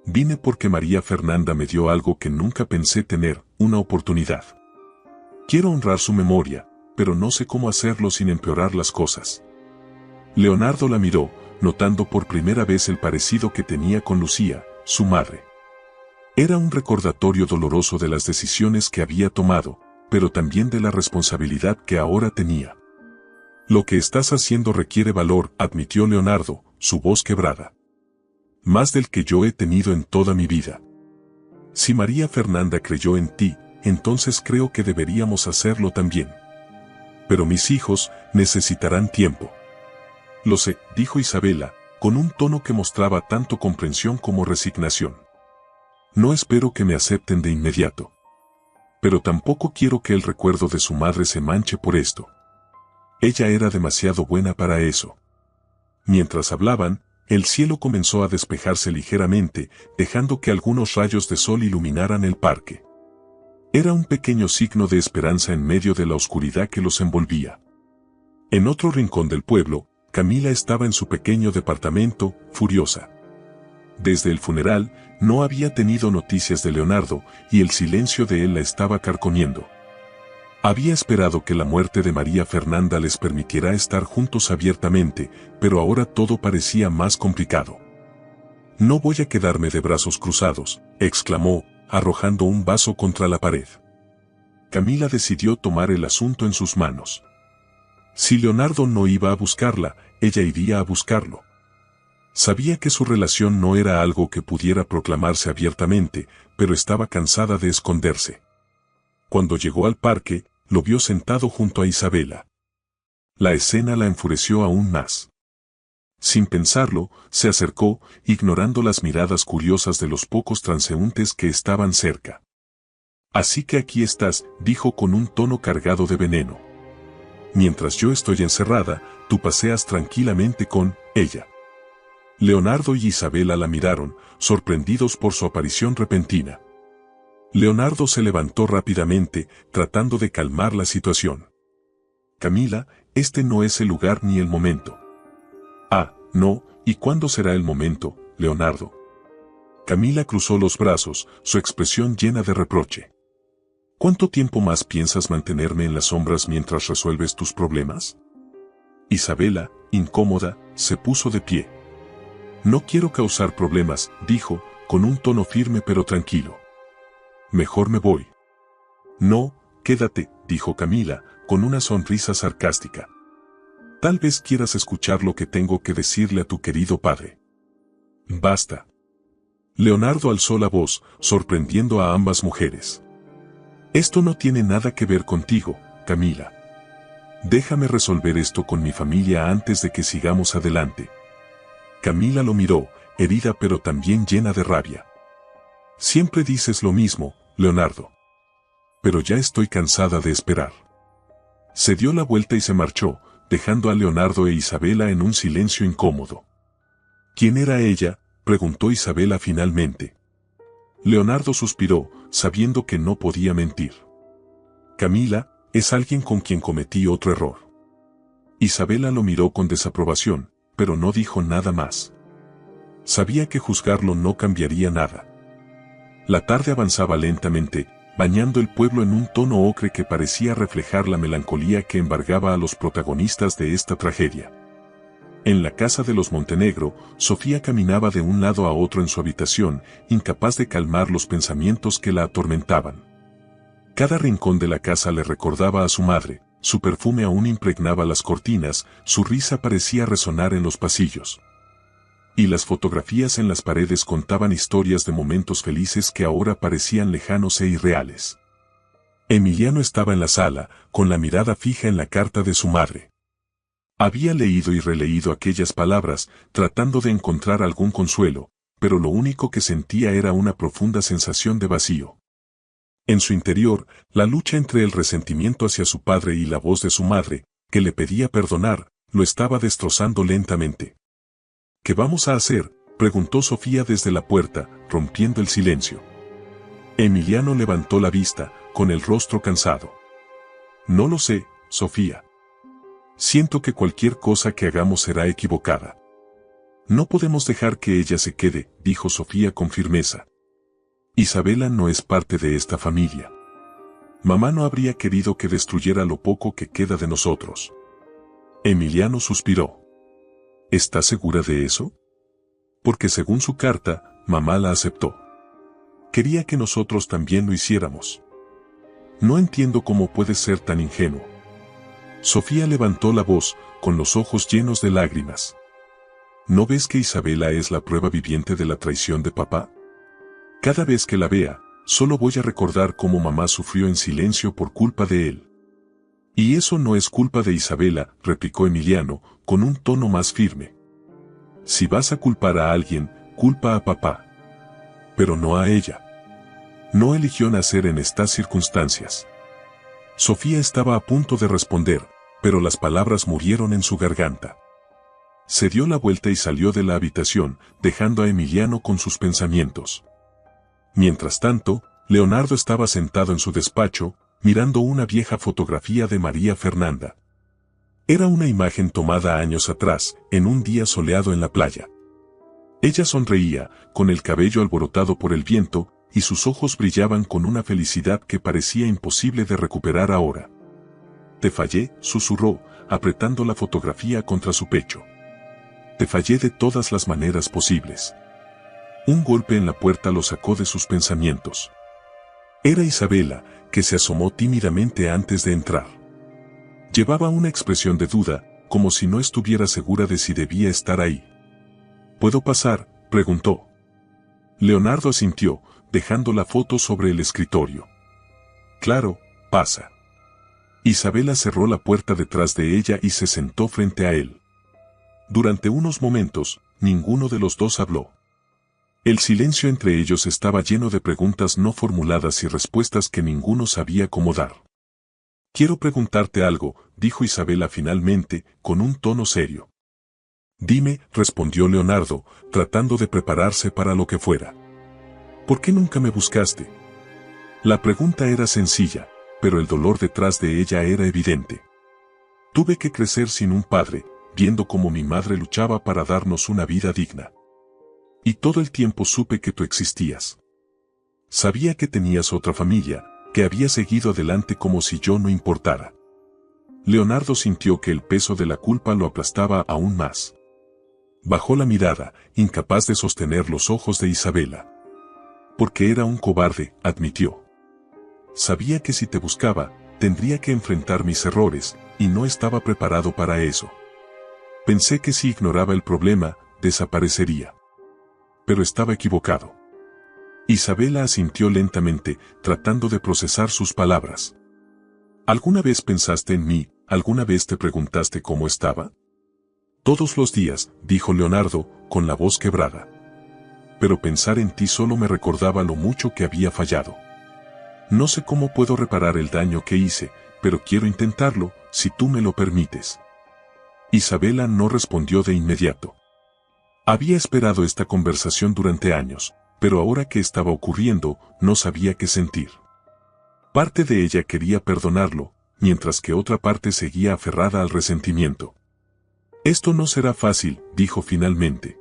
Vine porque María Fernanda me dio algo que nunca pensé tener, una oportunidad. Quiero honrar su memoria, pero no sé cómo hacerlo sin empeorar las cosas. Leonardo la miró, notando por primera vez el parecido que tenía con Lucía, su madre. Era un recordatorio doloroso de las decisiones que había tomado, pero también de la responsabilidad que ahora tenía. Lo que estás haciendo requiere valor, admitió Leonardo, su voz quebrada. Más del que yo he tenido en toda mi vida. Si María Fernanda creyó en ti, entonces creo que deberíamos hacerlo también. Pero mis hijos necesitarán tiempo. Lo sé, dijo Isabela, con un tono que mostraba tanto comprensión como resignación. No espero que me acepten de inmediato. Pero tampoco quiero que el recuerdo de su madre se manche por esto. Ella era demasiado buena para eso. Mientras hablaban, el cielo comenzó a despejarse ligeramente, dejando que algunos rayos de sol iluminaran el parque. Era un pequeño signo de esperanza en medio de la oscuridad que los envolvía. En otro rincón del pueblo, Camila estaba en su pequeño departamento, furiosa. Desde el funeral, no había tenido noticias de Leonardo, y el silencio de él la estaba carcomiendo. Había esperado que la muerte de María Fernanda les permitiera estar juntos abiertamente, pero ahora todo parecía más complicado. No voy a quedarme de brazos cruzados, exclamó, arrojando un vaso contra la pared. Camila decidió tomar el asunto en sus manos. Si Leonardo no iba a buscarla, ella iría a buscarlo. Sabía que su relación no era algo que pudiera proclamarse abiertamente, pero estaba cansada de esconderse. Cuando llegó al parque, lo vio sentado junto a Isabela. La escena la enfureció aún más. Sin pensarlo, se acercó, ignorando las miradas curiosas de los pocos transeúntes que estaban cerca. «Así que aquí estás», dijo con un tono cargado de veneno. «Mientras yo estoy encerrada, tú paseas tranquilamente con ella». Leonardo y Isabela la miraron, sorprendidos por su aparición repentina. Leonardo se levantó rápidamente, tratando de calmar la situación. «Camila, este no es el lugar ni el momento». «Ah, no, ¿y cuándo será el momento, Leonardo?» Camila cruzó los brazos, su expresión llena de reproche. «¿Cuánto tiempo más piensas mantenerme en las sombras mientras resuelves tus problemas?» Isabela, incómoda, se puso de pie. «No quiero causar problemas», dijo, con un tono firme pero tranquilo. «Mejor me voy». «No, quédate», dijo Camila, con una sonrisa sarcástica. «Tal vez quieras escuchar lo que tengo que decirle a tu querido padre». «Basta». Leonardo alzó la voz, sorprendiendo a ambas mujeres. «Esto no tiene nada que ver contigo, Camila. Déjame resolver esto con mi familia antes de que sigamos adelante». Camila lo miró, herida pero también llena de rabia. «Siempre dices lo mismo, Leonardo. Pero ya estoy cansada de esperar». Se dio la vuelta y se marchó, dejando a Leonardo e Isabela en un silencio incómodo. «¿Quién era ella?», preguntó Isabela finalmente. Leonardo suspiró, sabiendo que no podía mentir. «Camila, es alguien con quien cometí otro error». Isabela lo miró con desaprobación, pero no dijo nada más. Sabía que juzgarlo no cambiaría nada. La tarde avanzaba lentamente, bañando el pueblo en un tono ocre que parecía reflejar la melancolía que embargaba a los protagonistas de esta tragedia. En la casa de los Montenegro, Sofía caminaba de un lado a otro en su habitación, incapaz de calmar los pensamientos que la atormentaban. Cada rincón de la casa le recordaba a su madre, su perfume aún impregnaba las cortinas, su risa parecía resonar en los pasillos. Y las fotografías en las paredes contaban historias de momentos felices que ahora parecían lejanos e irreales. Emiliano estaba en la sala, con la mirada fija en la carta de su madre. Había leído y releído aquellas palabras, tratando de encontrar algún consuelo, pero lo único que sentía era una profunda sensación de vacío. En su interior, la lucha entre el resentimiento hacia su padre y la voz de su madre, que le pedía perdonar, lo estaba destrozando lentamente. «¿Qué vamos a hacer?», preguntó Sofía desde la puerta, rompiendo el silencio. Emiliano levantó la vista, con el rostro cansado. «No lo sé, Sofía. Siento que cualquier cosa que hagamos será equivocada». «No podemos dejar que ella se quede», dijo Sofía con firmeza. «Isabela no es parte de esta familia. Mamá no habría querido que destruyera lo poco que queda de nosotros». Emiliano suspiró. «¿Estás segura de eso?». «Porque según su carta, mamá la aceptó. Quería que nosotros también lo hiciéramos». «No entiendo cómo puedes ser tan ingenuo». Sofía levantó la voz, con los ojos llenos de lágrimas. ¿No ves que Isabela es la prueba viviente de la traición de papá? Cada vez que la vea, solo voy a recordar cómo mamá sufrió en silencio por culpa de él». «Y eso no es culpa de Isabela», replicó Emiliano, con un tono más firme. «Si vas a culpar a alguien, culpa a papá. Pero no a ella. No eligió nacer en estas circunstancias». Sofía estaba a punto de responder, pero las palabras murieron en su garganta. Se dio la vuelta y salió de la habitación, dejando a Emiliano con sus pensamientos. Mientras tanto, Leonardo estaba sentado en su despacho, mirando una vieja fotografía de María Fernanda. Era una imagen tomada años atrás, en un día soleado en la playa. Ella sonreía, con el cabello alborotado por el viento, y sus ojos brillaban con una felicidad que parecía imposible de recuperar ahora. «Te fallé», susurró, apretando la fotografía contra su pecho. «Te fallé de todas las maneras posibles». Un golpe en la puerta lo sacó de sus pensamientos. Era Isabela, que se asomó tímidamente antes de entrar. Llevaba una expresión de duda, como si no estuviera segura de si debía estar ahí. ¿Puedo pasar?, preguntó. Leonardo asintió, dejando la foto sobre el escritorio. Claro, pasa. Isabela cerró la puerta detrás de ella y se sentó frente a él. Durante unos momentos, ninguno de los dos habló. El silencio entre ellos estaba lleno de preguntas no formuladas y respuestas que ninguno sabía cómo dar. Quiero preguntarte algo, dijo Isabela finalmente, con un tono serio. Dime, respondió Leonardo, tratando de prepararse para lo que fuera. ¿Por qué nunca me buscaste? La pregunta era sencilla, pero el dolor detrás de ella era evidente. Tuve que crecer sin un padre, viendo cómo mi madre luchaba para darnos una vida digna. Y todo el tiempo supe que tú existías. Sabía que tenías otra familia, que había seguido adelante como si yo no importara. Leonardo sintió que el peso de la culpa lo aplastaba aún más. Bajó la mirada, incapaz de sostener los ojos de Isabela. Porque era un cobarde, admitió. Sabía que si te buscaba, tendría que enfrentar mis errores, y no estaba preparado para eso. Pensé que si ignoraba el problema, desaparecería. Pero estaba equivocado. Isabela asintió lentamente, tratando de procesar sus palabras. ¿Alguna vez pensaste en mí? ¿Alguna vez te preguntaste cómo estaba? Todos los días, dijo Leonardo, con la voz quebrada. Pero pensar en ti solo me recordaba lo mucho que había fallado. No sé cómo puedo reparar el daño que hice, pero quiero intentarlo, si tú me lo permites. Isabela no respondió de inmediato. Había esperado esta conversación durante años, pero ahora que estaba ocurriendo, no sabía qué sentir. Parte de ella quería perdonarlo, mientras que otra parte seguía aferrada al resentimiento. Esto no será fácil, dijo finalmente.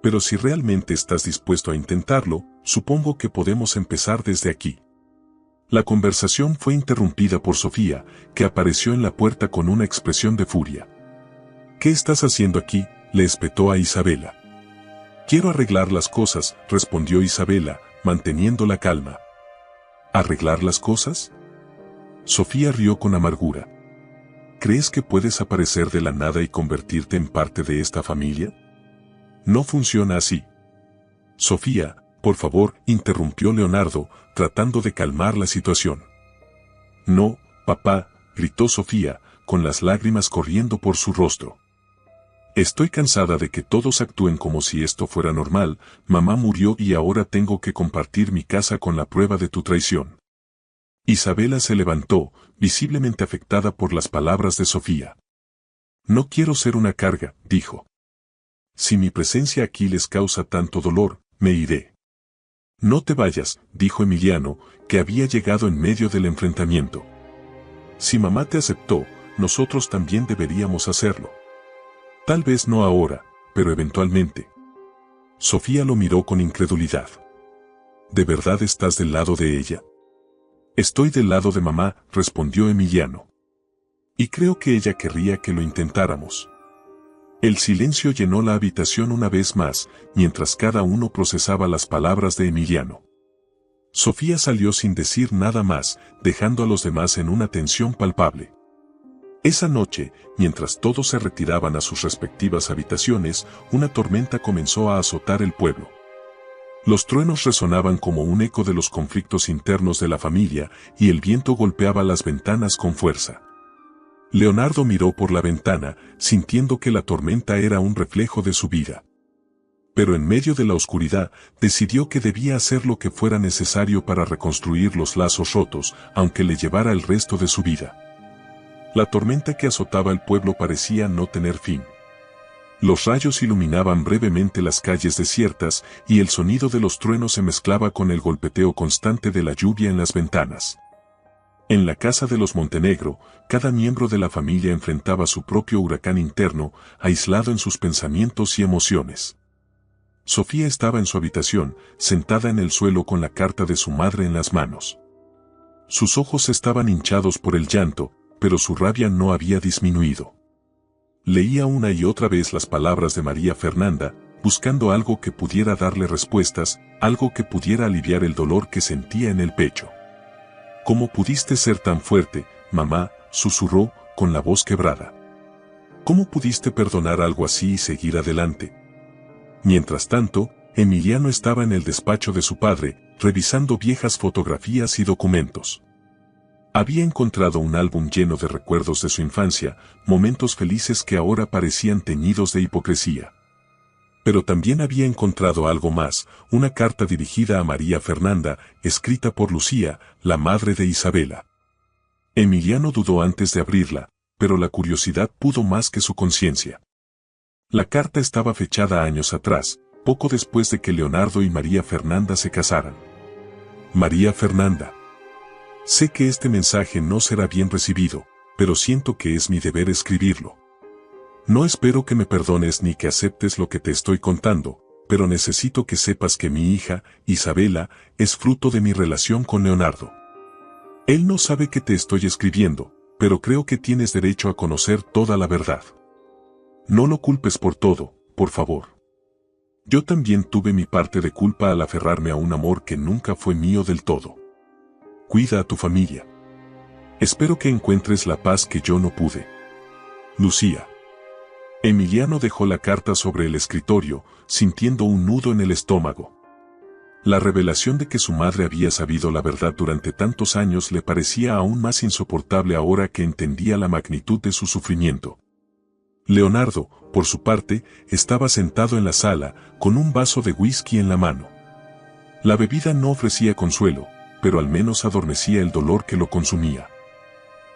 Pero si realmente estás dispuesto a intentarlo, supongo que podemos empezar desde aquí. La conversación fue interrumpida por Sofía, que apareció en la puerta con una expresión de furia. ¿Qué estás haciendo aquí?, le espetó a Isabela. Quiero arreglar las cosas, respondió Isabela, manteniendo la calma. ¿Arreglar las cosas? Sofía rió con amargura. ¿Crees que puedes aparecer de la nada y convertirte en parte de esta familia? No funciona así. Sofía, por favor, interrumpió Leonardo, tratando de calmar la situación. No, papá, gritó Sofía, con las lágrimas corriendo por su rostro. Estoy cansada de que todos actúen como si esto fuera normal. Mamá murió y ahora tengo que compartir mi casa con la prueba de tu traición. Isabela se levantó, visiblemente afectada por las palabras de Sofía. No quiero ser una carga, dijo. Si mi presencia aquí les causa tanto dolor, me iré. No te vayas, dijo Emiliano, que había llegado en medio del enfrentamiento. Si mamá te aceptó, nosotros también deberíamos hacerlo. Tal vez no ahora, pero eventualmente. Sofía lo miró con incredulidad. ¿De verdad estás del lado de ella? Estoy del lado de mamá, respondió Emiliano. Y creo que ella querría que lo intentáramos. El silencio llenó la habitación una vez más, mientras cada uno procesaba las palabras de Emiliano. Sofía salió sin decir nada más, dejando a los demás en una tensión palpable. Esa noche, mientras todos se retiraban a sus respectivas habitaciones, una tormenta comenzó a azotar el pueblo. Los truenos resonaban como un eco de los conflictos internos de la familia, y el viento golpeaba las ventanas con fuerza. Leonardo miró por la ventana, sintiendo que la tormenta era un reflejo de su vida. Pero en medio de la oscuridad, decidió que debía hacer lo que fuera necesario para reconstruir los lazos rotos, aunque le llevara el resto de su vida. La tormenta que azotaba el pueblo parecía no tener fin. Los rayos iluminaban brevemente las calles desiertas, y el sonido de los truenos se mezclaba con el golpeteo constante de la lluvia en las ventanas. En la casa de los Montenegro, cada miembro de la familia enfrentaba su propio huracán interno, aislado en sus pensamientos y emociones. Sofía estaba en su habitación, sentada en el suelo con la carta de su madre en las manos. Sus ojos estaban hinchados por el llanto, pero su rabia no había disminuido. Leía una y otra vez las palabras de María Fernanda, buscando algo que pudiera darle respuestas, algo que pudiera aliviar el dolor que sentía en el pecho. ¿Cómo pudiste ser tan fuerte, mamá?, susurró, con la voz quebrada. ¿Cómo pudiste perdonar algo así y seguir adelante? Mientras tanto, Emiliano estaba en el despacho de su padre, revisando viejas fotografías y documentos. Había encontrado un álbum lleno de recuerdos de su infancia, momentos felices que ahora parecían teñidos de hipocresía. Pero también había encontrado algo más, una carta dirigida a María Fernanda, escrita por Lucía, la madre de Isabela. Emiliano dudó antes de abrirla, pero la curiosidad pudo más que su conciencia. La carta estaba fechada años atrás, poco después de que Leonardo y María Fernanda se casaran. María Fernanda. Sé que este mensaje no será bien recibido, pero siento que es mi deber escribirlo. No espero que me perdones ni que aceptes lo que te estoy contando, pero necesito que sepas que mi hija, Isabela, es fruto de mi relación con Leonardo. Él no sabe que te estoy escribiendo, pero creo que tienes derecho a conocer toda la verdad. No lo culpes por todo, por favor. Yo también tuve mi parte de culpa al aferrarme a un amor que nunca fue mío del todo. Cuida a tu familia. Espero que encuentres la paz que yo no pude. Lucía. Emiliano dejó la carta sobre el escritorio, sintiendo un nudo en el estómago. La revelación de que su madre había sabido la verdad durante tantos años le parecía aún más insoportable ahora que entendía la magnitud de su sufrimiento. Leonardo, por su parte, estaba sentado en la sala, con un vaso de whisky en la mano. La bebida no ofrecía consuelo, pero al menos adormecía el dolor que lo consumía.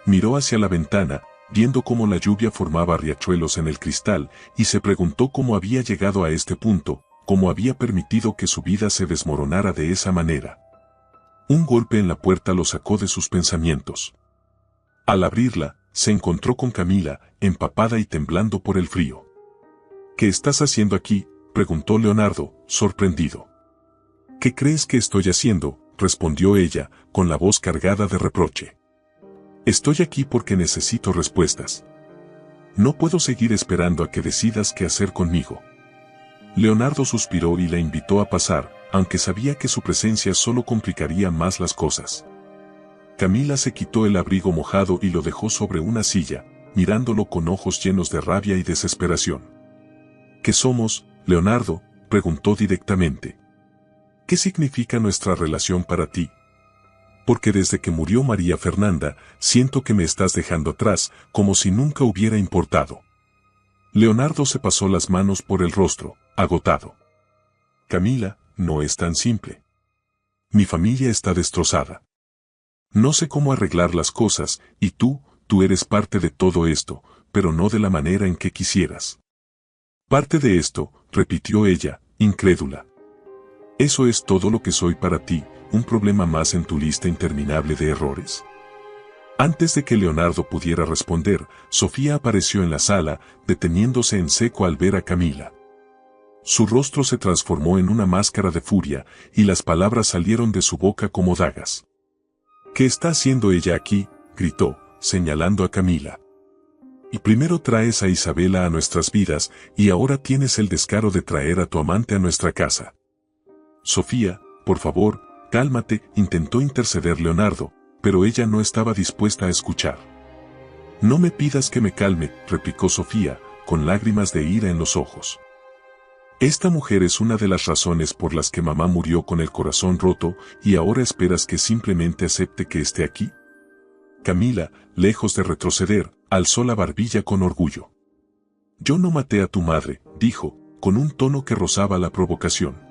Miró hacia la ventana, viendo cómo la lluvia formaba riachuelos en el cristal, y se preguntó cómo había llegado a este punto, cómo había permitido que su vida se desmoronara de esa manera. Un golpe en la puerta lo sacó de sus pensamientos. Al abrirla, se encontró con Camila, empapada y temblando por el frío. ¿Qué estás haciendo aquí?, preguntó Leonardo, sorprendido. ¿Qué crees que estoy haciendo?, respondió ella, con la voz cargada de reproche. Estoy aquí porque necesito respuestas. No puedo seguir esperando a que decidas qué hacer conmigo. Leonardo suspiró y la invitó a pasar, aunque sabía que su presencia solo complicaría más las cosas. Camila se quitó el abrigo mojado y lo dejó sobre una silla, mirándolo con ojos llenos de rabia y desesperación. ¿Qué somos, Leonardo?, preguntó directamente. ¿Qué significa nuestra relación para ti? Porque desde que murió María Fernanda, siento que me estás dejando atrás, como si nunca hubiera importado. Leonardo se pasó las manos por el rostro, agotado. Camila, no es tan simple. Mi familia está destrozada. No sé cómo arreglar las cosas, y tú eres parte de todo esto, pero no de la manera en que quisieras. Parte de esto, repitió ella, incrédula. ¿Eso es todo lo que soy para ti, un problema más en tu lista interminable de errores? Antes de que Leonardo pudiera responder, Sofía apareció en la sala, deteniéndose en seco al ver a Camila. Su rostro se transformó en una máscara de furia, y las palabras salieron de su boca como dagas. ¿Qué está haciendo ella aquí?, gritó, señalando a Camila. Y primero traes a Isabela a nuestras vidas, y ahora tienes el descaro de traer a tu amante a nuestra casa. Sofía, por favor, cálmate, intentó interceder Leonardo, pero ella no estaba dispuesta a escuchar. No me pidas que me calme, replicó Sofía, con lágrimas de ira en los ojos. Esta mujer es una de las razones por las que mamá murió con el corazón roto, y ahora esperas que simplemente acepte que esté aquí. Camila, lejos de retroceder, alzó la barbilla con orgullo. Yo no maté a tu madre, dijo, con un tono que rozaba la provocación.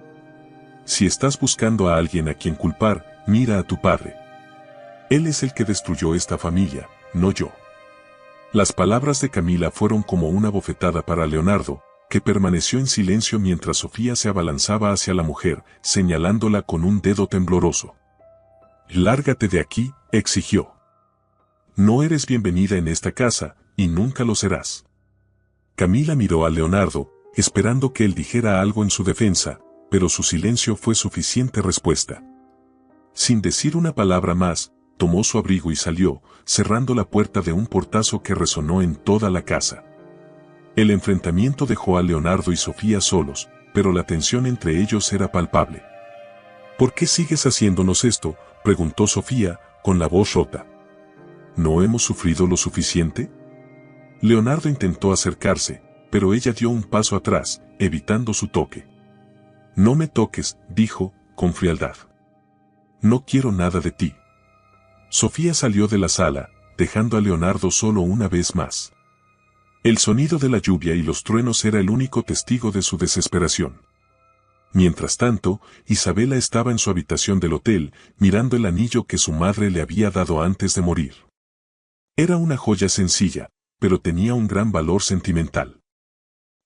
Si estás buscando a alguien a quien culpar, mira a tu padre. Él es el que destruyó esta familia, no yo. Las palabras de Camila fueron como una bofetada para Leonardo, que permaneció en silencio mientras Sofía se abalanzaba hacia la mujer, señalándola con un dedo tembloroso. Lárgate de aquí, exigió. No eres bienvenida en esta casa, y nunca lo serás. Camila miró a Leonardo, esperando que él dijera algo en su defensa, pero su silencio fue suficiente respuesta. Sin decir una palabra más, tomó su abrigo y salió, cerrando la puerta de un portazo que resonó en toda la casa. El enfrentamiento dejó a Leonardo y Sofía solos, pero la tensión entre ellos era palpable. ¿Por qué sigues haciéndonos esto?, preguntó Sofía, con la voz rota. ¿No hemos sufrido lo suficiente? Leonardo intentó acercarse, pero ella dio un paso atrás, evitando su toque. No me toques, dijo, con frialdad. No quiero nada de ti. Sofía salió de la sala, dejando a Leonardo solo una vez más. El sonido de la lluvia y los truenos era el único testigo de su desesperación. Mientras tanto, Isabela estaba en su habitación del hotel, mirando el anillo que su madre le había dado antes de morir. Era una joya sencilla, pero tenía un gran valor sentimental.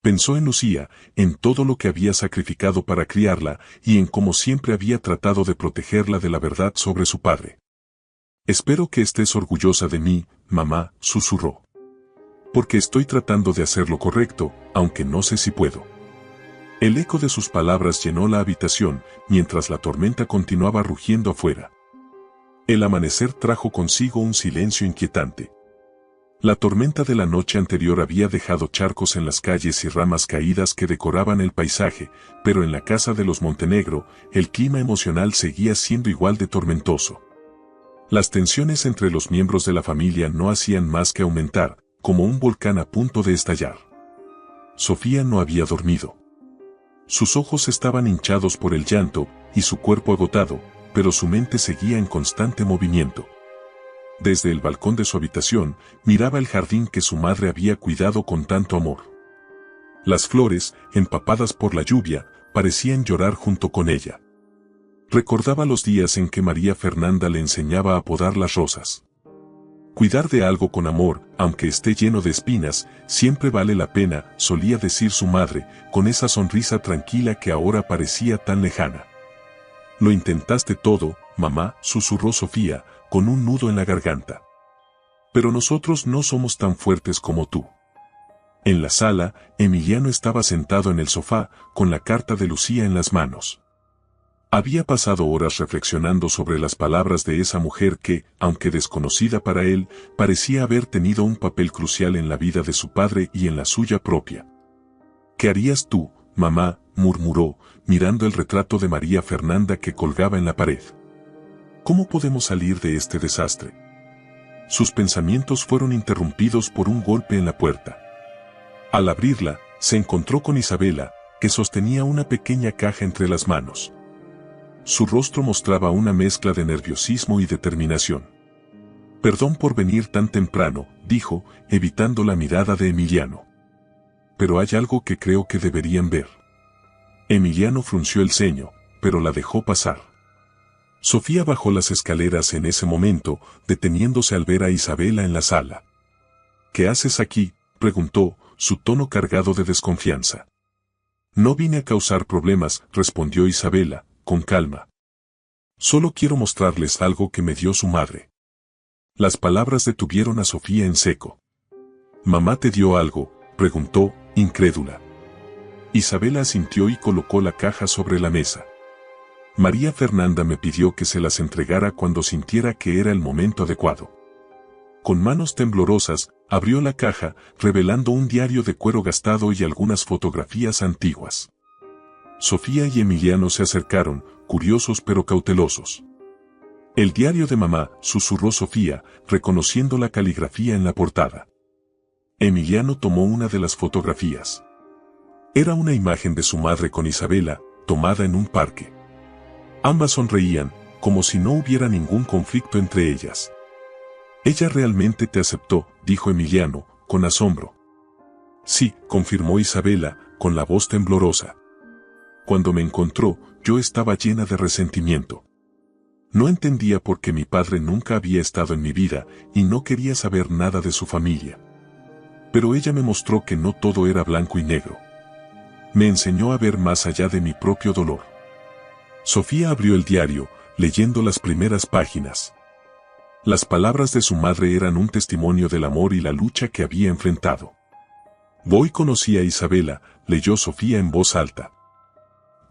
Pensó en Lucía, en todo lo que había sacrificado para criarla y en cómo siempre había tratado de protegerla de la verdad sobre su padre. Espero que estés orgullosa de mí, mamá, susurró. Porque estoy tratando de hacer lo correcto, aunque no sé si puedo. El eco de sus palabras llenó la habitación, mientras la tormenta continuaba rugiendo afuera. El amanecer trajo consigo un silencio inquietante. La tormenta de la noche anterior había dejado charcos en las calles y ramas caídas que decoraban el paisaje, pero en la casa de los Montenegro, el clima emocional seguía siendo igual de tormentoso. Las tensiones entre los miembros de la familia no hacían más que aumentar, como un volcán a punto de estallar. Sofía no había dormido. Sus ojos estaban hinchados por el llanto, y su cuerpo agotado, pero su mente seguía en constante movimiento. Desde el balcón de su habitación, miraba el jardín que su madre había cuidado con tanto amor. Las flores, empapadas por la lluvia, parecían llorar junto con ella. Recordaba los días en que María Fernanda le enseñaba a podar las rosas. Cuidar de algo con amor, aunque esté lleno de espinas, siempre vale la pena, solía decir su madre, con esa sonrisa tranquila que ahora parecía tan lejana. Lo intentaste todo, mamá, susurró Sofía, con un nudo en la garganta. Pero nosotros no somos tan fuertes como tú. En la sala, Emiliano estaba sentado en el sofá, con la carta de Lucía en las manos. Había pasado horas reflexionando sobre las palabras de esa mujer que, aunque desconocida para él, parecía haber tenido un papel crucial en la vida de su padre y en la suya propia. ¿Qué harías tú, mamá?, murmuró, mirando el retrato de María Fernanda que colgaba en la pared. ¿Cómo podemos salir de este desastre? Sus pensamientos fueron interrumpidos por un golpe en la puerta. Al abrirla, se encontró con Isabela, que sostenía una pequeña caja entre las manos. Su rostro mostraba una mezcla de nerviosismo y determinación. Perdón por venir tan temprano, dijo, evitando la mirada de Emiliano. Pero hay algo que creo que deberían ver. Emiliano frunció el ceño, pero la dejó pasar. Sofía bajó las escaleras en ese momento, deteniéndose al ver a Isabela en la sala. ¿Qué haces aquí?, preguntó, su tono cargado de desconfianza. No vine a causar problemas, respondió Isabela, con calma. Solo quiero mostrarles algo que me dio su madre. Las palabras detuvieron a Sofía en seco. ¿Mamá te dio algo?, preguntó, incrédula. Isabela asintió y colocó la caja sobre la mesa. María Fernanda me pidió que se las entregara cuando sintiera que era el momento adecuado. Con manos temblorosas, abrió la caja, revelando un diario de cuero gastado y algunas fotografías antiguas. Sofía y Emiliano se acercaron, curiosos pero cautelosos. El diario de mamá, susurró Sofía, reconociendo la caligrafía en la portada. Emiliano tomó una de las fotografías. Era una imagen de su madre con Isabela, tomada en un parque. Ambas sonreían, como si no hubiera ningún conflicto entre ellas. Ella realmente te aceptó, dijo Emiliano, con asombro. Sí, confirmó Isabela, con la voz temblorosa. Cuando me encontró, yo estaba llena de resentimiento. No entendía por qué mi padre nunca había estado en mi vida, y no quería saber nada de su familia. Pero ella me mostró que no todo era blanco y negro. Me enseñó a ver más allá de mi propio dolor. Sofía abrió el diario, leyendo las primeras páginas. Las palabras de su madre eran un testimonio del amor y la lucha que había enfrentado. Hoy conocí a Isabela, leyó Sofía en voz alta.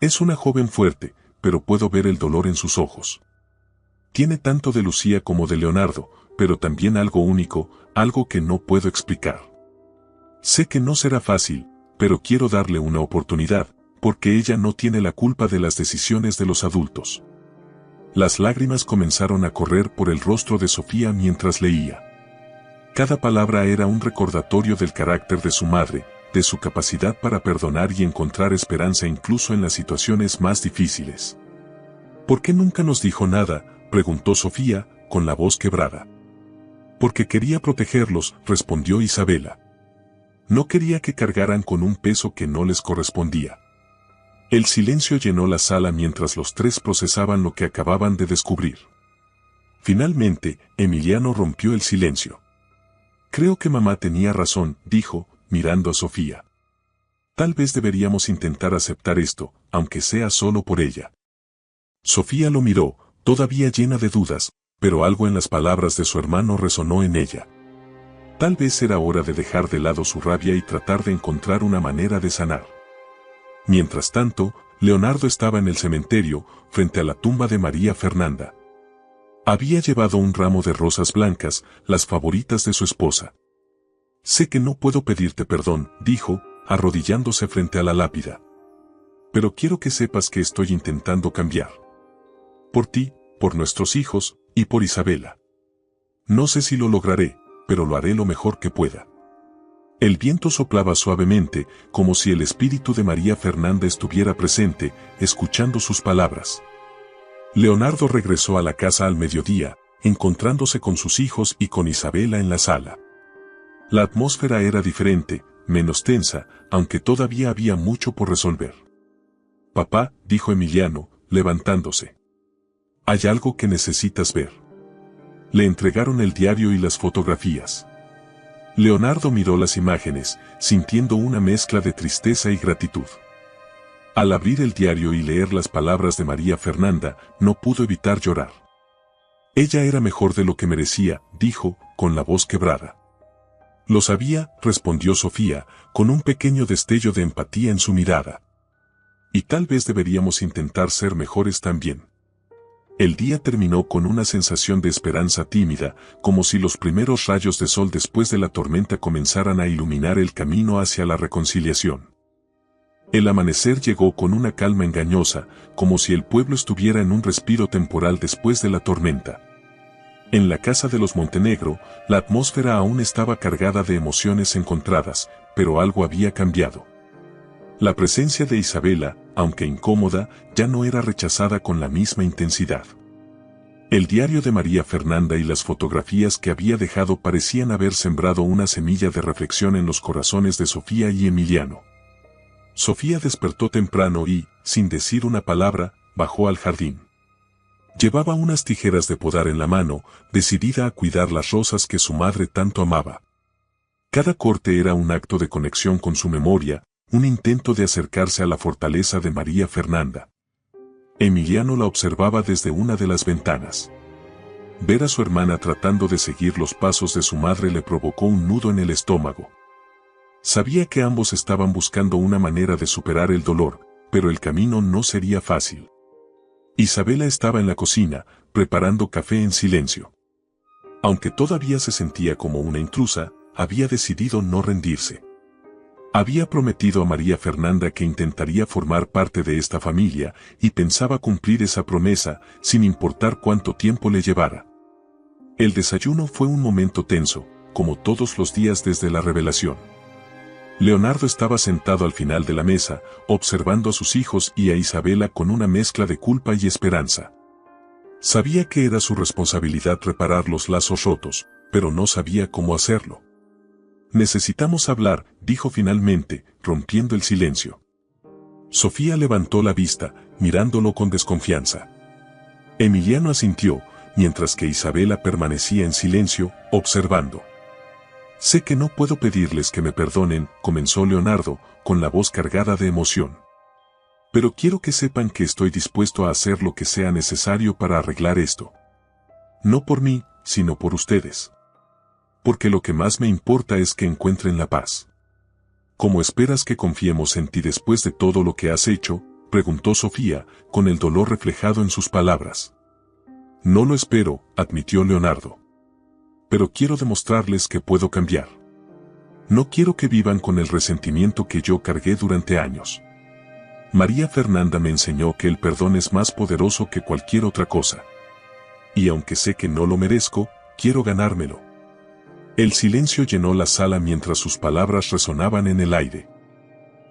Es una joven fuerte, pero puedo ver el dolor en sus ojos. Tiene tanto de Lucía como de Leonardo, pero también algo único, algo que no puedo explicar. Sé que no será fácil, pero quiero darle una oportunidad, porque ella no tiene la culpa de las decisiones de los adultos. Las lágrimas comenzaron a correr por el rostro de Sofía mientras leía. Cada palabra era un recordatorio del carácter de su madre, de su capacidad para perdonar y encontrar esperanza incluso en las situaciones más difíciles. ¿Por qué nunca nos dijo nada?, preguntó Sofía, con la voz quebrada. Porque quería protegerlos, respondió Isabela. No quería que cargaran con un peso que no les correspondía. El silencio llenó la sala mientras los tres procesaban lo que acababan de descubrir. Finalmente, Emiliano rompió el silencio. Creo que mamá tenía razón, dijo, mirando a Sofía. Tal vez deberíamos intentar aceptar esto, aunque sea solo por ella. Sofía lo miró, todavía llena de dudas, pero algo en las palabras de su hermano resonó en ella. Tal vez era hora de dejar de lado su rabia y tratar de encontrar una manera de sanar. Mientras tanto, Leonardo estaba en el cementerio, frente a la tumba de María Fernanda. Había llevado un ramo de rosas blancas, las favoritas de su esposa. Sé que no puedo pedirte perdón, dijo, arrodillándose frente a la lápida. Pero quiero que sepas que estoy intentando cambiar. Por ti, por nuestros hijos, y por Isabela. No sé si lo lograré, pero lo haré lo mejor que pueda. El viento soplaba suavemente, como si el espíritu de María Fernanda estuviera presente, escuchando sus palabras. Leonardo regresó a la casa al mediodía, encontrándose con sus hijos y con Isabela en la sala. La atmósfera era diferente, menos tensa, aunque todavía había mucho por resolver. Papá, dijo Emiliano, levantándose. Hay algo que necesitas ver. Le entregaron el diario y las fotografías. Leonardo miró las imágenes, sintiendo una mezcla de tristeza y gratitud. Al abrir el diario y leer las palabras de María Fernanda, no pudo evitar llorar. Ella era mejor de lo que merecía, dijo, con la voz quebrada. Lo sabía, respondió Sofía, con un pequeño destello de empatía en su mirada. Y tal vez deberíamos intentar ser mejores también. El día terminó con una sensación de esperanza tímida, como si los primeros rayos de sol después de la tormenta comenzaran a iluminar el camino hacia la reconciliación. El amanecer llegó con una calma engañosa, como si el pueblo estuviera en un respiro temporal después de la tormenta. En la casa de los Montenegro, la atmósfera aún estaba cargada de emociones encontradas, pero algo había cambiado. La presencia de Isabela, aunque incómoda, ya no era rechazada con la misma intensidad. El diario de María Fernanda y las fotografías que había dejado parecían haber sembrado una semilla de reflexión en los corazones de Sofía y Emiliano. Sofía despertó temprano y, sin decir una palabra, bajó al jardín. Llevaba unas tijeras de podar en la mano, decidida a cuidar las rosas que su madre tanto amaba. Cada corte era un acto de conexión con su memoria, un intento de acercarse a la fortaleza de María Fernanda. Emiliano la observaba desde una de las ventanas. Ver a su hermana tratando de seguir los pasos de su madre le provocó un nudo en el estómago. Sabía que ambos estaban buscando una manera de superar el dolor, pero el camino no sería fácil. Isabela estaba en la cocina, preparando café en silencio. Aunque todavía se sentía como una intrusa, había decidido no rendirse. Había prometido a María Fernanda que intentaría formar parte de esta familia, y pensaba cumplir esa promesa, sin importar cuánto tiempo le llevara. El desayuno fue un momento tenso, como todos los días desde la revelación. Leonardo estaba sentado al final de la mesa, observando a sus hijos y a Isabela con una mezcla de culpa y esperanza. Sabía que era su responsabilidad reparar los lazos rotos, pero no sabía cómo hacerlo. Necesitamos hablar, dijo finalmente, rompiendo el silencio. Sofía levantó la vista, mirándolo con desconfianza. Emiliano asintió, mientras que Isabela permanecía en silencio, observando. Sé que no puedo pedirles que me perdonen, comenzó Leonardo, con la voz cargada de emoción. Pero quiero que sepan que estoy dispuesto a hacer lo que sea necesario para arreglar esto. No por mí, sino por ustedes. Porque lo que más me importa es que encuentren la paz. ¿Cómo esperas que confiemos en ti después de todo lo que has hecho?, preguntó Sofía, con el dolor reflejado en sus palabras. No lo espero, admitió Leonardo. Pero quiero demostrarles que puedo cambiar. No quiero que vivan con el resentimiento que yo cargué durante años. María Fernanda me enseñó que el perdón es más poderoso que cualquier otra cosa. Y aunque sé que no lo merezco, quiero ganármelo. El silencio llenó la sala mientras sus palabras resonaban en el aire.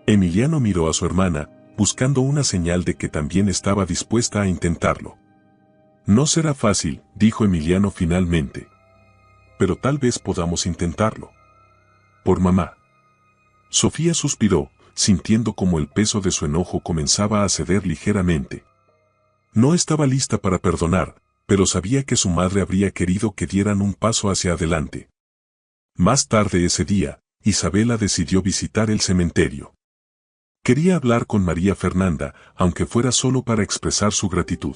Emiliano miró a su hermana, buscando una señal de que también estaba dispuesta a intentarlo. No será fácil, dijo Emiliano finalmente. Pero tal vez podamos intentarlo. Por mamá. Sofía suspiró, sintiendo como el peso de su enojo comenzaba a ceder ligeramente. No estaba lista para perdonar, pero sabía que su madre habría querido que dieran un paso hacia adelante. Más tarde ese día, Isabela decidió visitar el cementerio. Quería hablar con María Fernanda, aunque fuera solo para expresar su gratitud.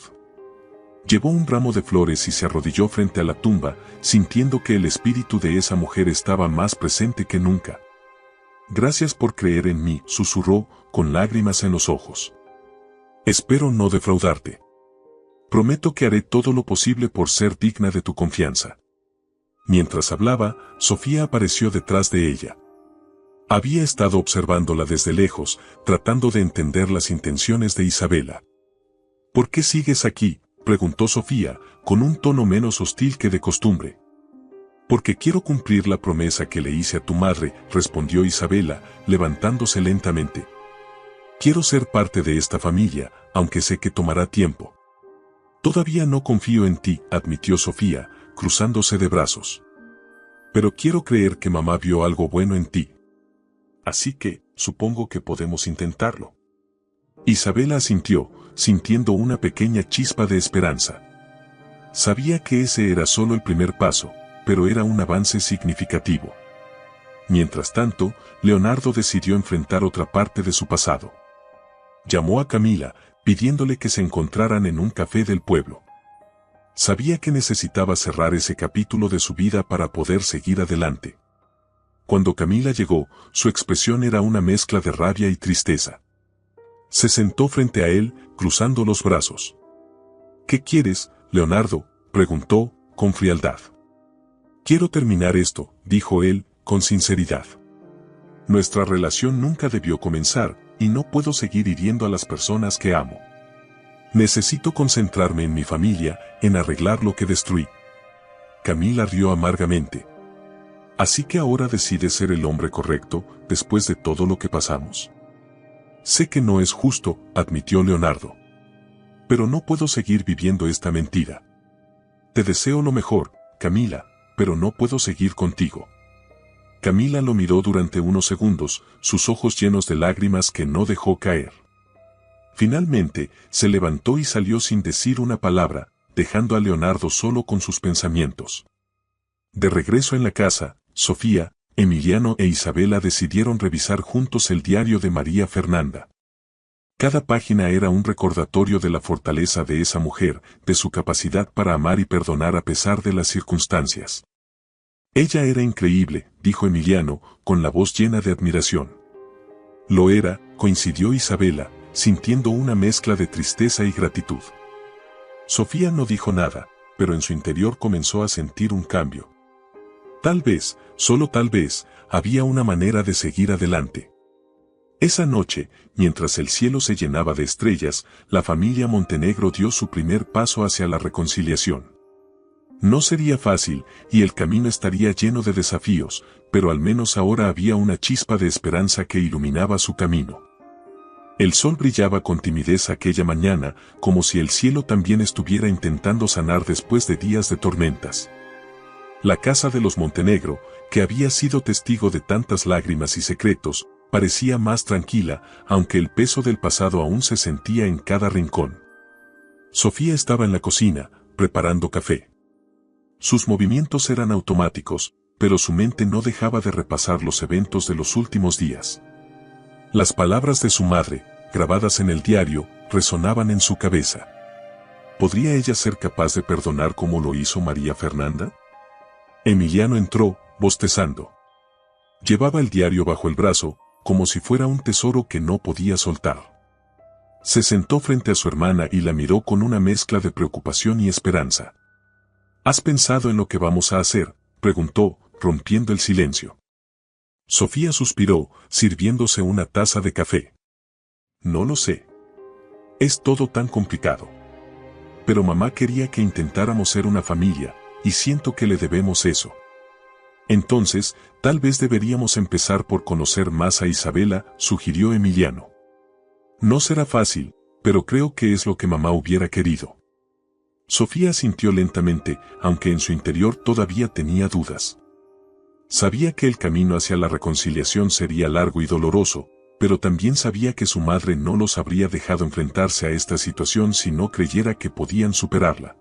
Llevó un ramo de flores y se arrodilló frente a la tumba, sintiendo que el espíritu de esa mujer estaba más presente que nunca. Gracias por creer en mí, susurró, con lágrimas en los ojos. Espero no defraudarte. Prometo que haré todo lo posible por ser digna de tu confianza. Mientras hablaba, Sofía apareció detrás de ella. Había estado observándola desde lejos, tratando de entender las intenciones de Isabela. ¿Por qué sigues aquí?, preguntó Sofía, con un tono menos hostil que de costumbre. Porque quiero cumplir la promesa que le hice a tu madre, respondió Isabela, levantándose lentamente. Quiero ser parte de esta familia, aunque sé que tomará tiempo. Todavía no confío en ti, admitió Sofía, cruzándose de brazos. Pero quiero creer que mamá vio algo bueno en ti. Así que, supongo que podemos intentarlo. Isabela asintió, sintiendo una pequeña chispa de esperanza. Sabía que ese era solo el primer paso, pero era un avance significativo. Mientras tanto, Leonardo decidió enfrentar otra parte de su pasado. Llamó a Camila, pidiéndole que se encontraran en un café del pueblo. Sabía que necesitaba cerrar ese capítulo de su vida para poder seguir adelante. Cuando Camila llegó, su expresión era una mezcla de rabia y tristeza. Se sentó frente a él, cruzando los brazos. ¿Qué quieres, Leonardo?, preguntó, con frialdad. Quiero terminar esto, dijo él, con sinceridad. Nuestra relación nunca debió comenzar, y no puedo seguir hiriendo a las personas que amo. Necesito concentrarme en mi familia, en arreglar lo que destruí. Camila rió amargamente. Así que ahora decides ser el hombre correcto, después de todo lo que pasamos. Sé que no es justo, admitió Leonardo. Pero no puedo seguir viviendo esta mentira. Te deseo lo mejor, Camila, pero no puedo seguir contigo. Camila lo miró durante unos segundos, sus ojos llenos de lágrimas que no dejó caer. Finalmente, se levantó y salió sin decir una palabra, dejando a Leonardo solo con sus pensamientos. De regreso en la casa, Sofía, Emiliano e Isabela decidieron revisar juntos el diario de María Fernanda. Cada página era un recordatorio de la fortaleza de esa mujer, de su capacidad para amar y perdonar a pesar de las circunstancias. Ella era increíble, dijo Emiliano, con la voz llena de admiración. Lo era, coincidió Isabela, sintiendo una mezcla de tristeza y gratitud. Sofía no dijo nada, pero en su interior comenzó a sentir un cambio. Tal vez, solo tal vez, había una manera de seguir adelante. Esa noche, mientras el cielo se llenaba de estrellas, la familia Montenegro dio su primer paso hacia la reconciliación. No sería fácil, y el camino estaría lleno de desafíos, pero al menos ahora había una chispa de esperanza que iluminaba su camino. El sol brillaba con timidez aquella mañana, como si el cielo también estuviera intentando sanar después de días de tormentas. La casa de los Montenegro, que había sido testigo de tantas lágrimas y secretos, parecía más tranquila, aunque el peso del pasado aún se sentía en cada rincón. Sofía estaba en la cocina, preparando café. Sus movimientos eran automáticos, pero su mente no dejaba de repasar los eventos de los últimos días. Las palabras de su madre, grabadas en el diario, resonaban en su cabeza. ¿Podría ella ser capaz de perdonar como lo hizo María Fernanda? Emiliano entró, bostezando. Llevaba el diario bajo el brazo, como si fuera un tesoro que no podía soltar. Se sentó frente a su hermana y la miró con una mezcla de preocupación y esperanza. ¿Has pensado en lo que vamos a hacer?, preguntó, rompiendo el silencio. Sofía suspiró, sirviéndose una taza de café. No lo sé. Es todo tan complicado. Pero mamá quería que intentáramos ser una familia, y siento que le debemos eso. Entonces, tal vez deberíamos empezar por conocer más a Isabela, sugirió Emiliano. No será fácil, pero creo que es lo que mamá hubiera querido. Sofía asintió lentamente, aunque en su interior todavía tenía dudas. Sabía que el camino hacia la reconciliación sería largo y doloroso, pero también sabía que su madre no los habría dejado enfrentarse a esta situación si no creyera que podían superarla.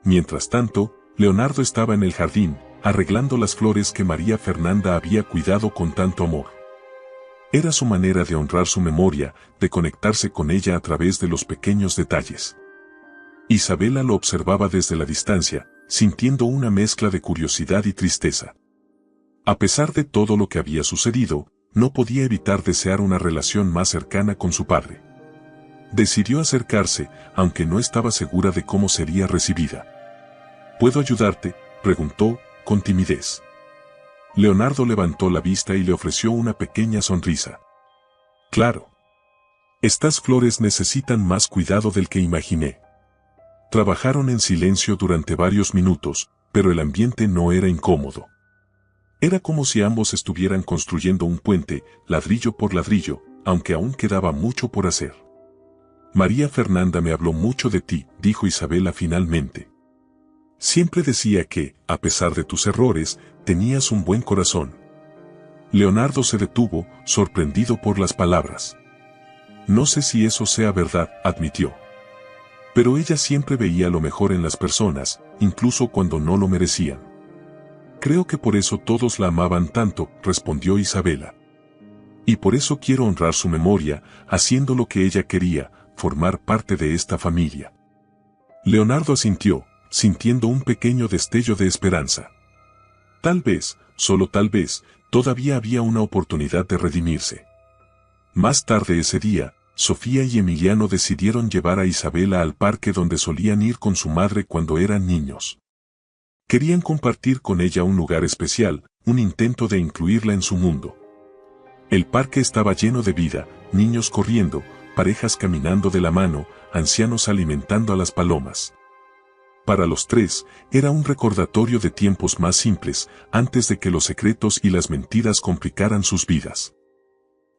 Mientras tanto, Leonardo estaba en el jardín, arreglando las flores que María Fernanda había cuidado con tanto amor. Era su manera de honrar su memoria, de conectarse con ella a través de los pequeños detalles. Isabela lo observaba desde la distancia, sintiendo una mezcla de curiosidad y tristeza. A pesar de todo lo que había sucedido, no podía evitar desear una relación más cercana con su padre. Decidió acercarse, aunque no estaba segura de cómo sería recibida. ¿Puedo ayudarte?, preguntó, con timidez. Leonardo levantó la vista y le ofreció una pequeña sonrisa. Claro. Estas flores necesitan más cuidado del que imaginé. Trabajaron en silencio durante varios minutos, pero el ambiente no era incómodo. Era como si ambos estuvieran construyendo un puente, ladrillo por ladrillo, aunque aún quedaba mucho por hacer. María Fernanda me habló mucho de ti, dijo Isabela finalmente. Siempre decía que, a pesar de tus errores, tenías un buen corazón. Leonardo se detuvo, sorprendido por las palabras. No sé si eso sea verdad, admitió. Pero ella siempre veía lo mejor en las personas, incluso cuando no lo merecían. Creo que por eso todos la amaban tanto, respondió Isabela. Y por eso quiero honrar su memoria, haciendo lo que ella quería, formar parte de esta familia. Leonardo asintió, sintiendo un pequeño destello de esperanza. Tal vez, solo tal vez, todavía había una oportunidad de redimirse. Más tarde ese día, Sofía y Emiliano decidieron llevar a Isabela al parque donde solían ir con su madre cuando eran niños. Querían compartir con ella un lugar especial, un intento de incluirla en su mundo. El parque estaba lleno de vida, niños corriendo, parejas caminando de la mano, ancianos alimentando a las palomas. Para los tres, era un recordatorio de tiempos más simples, antes de que los secretos y las mentiras complicaran sus vidas.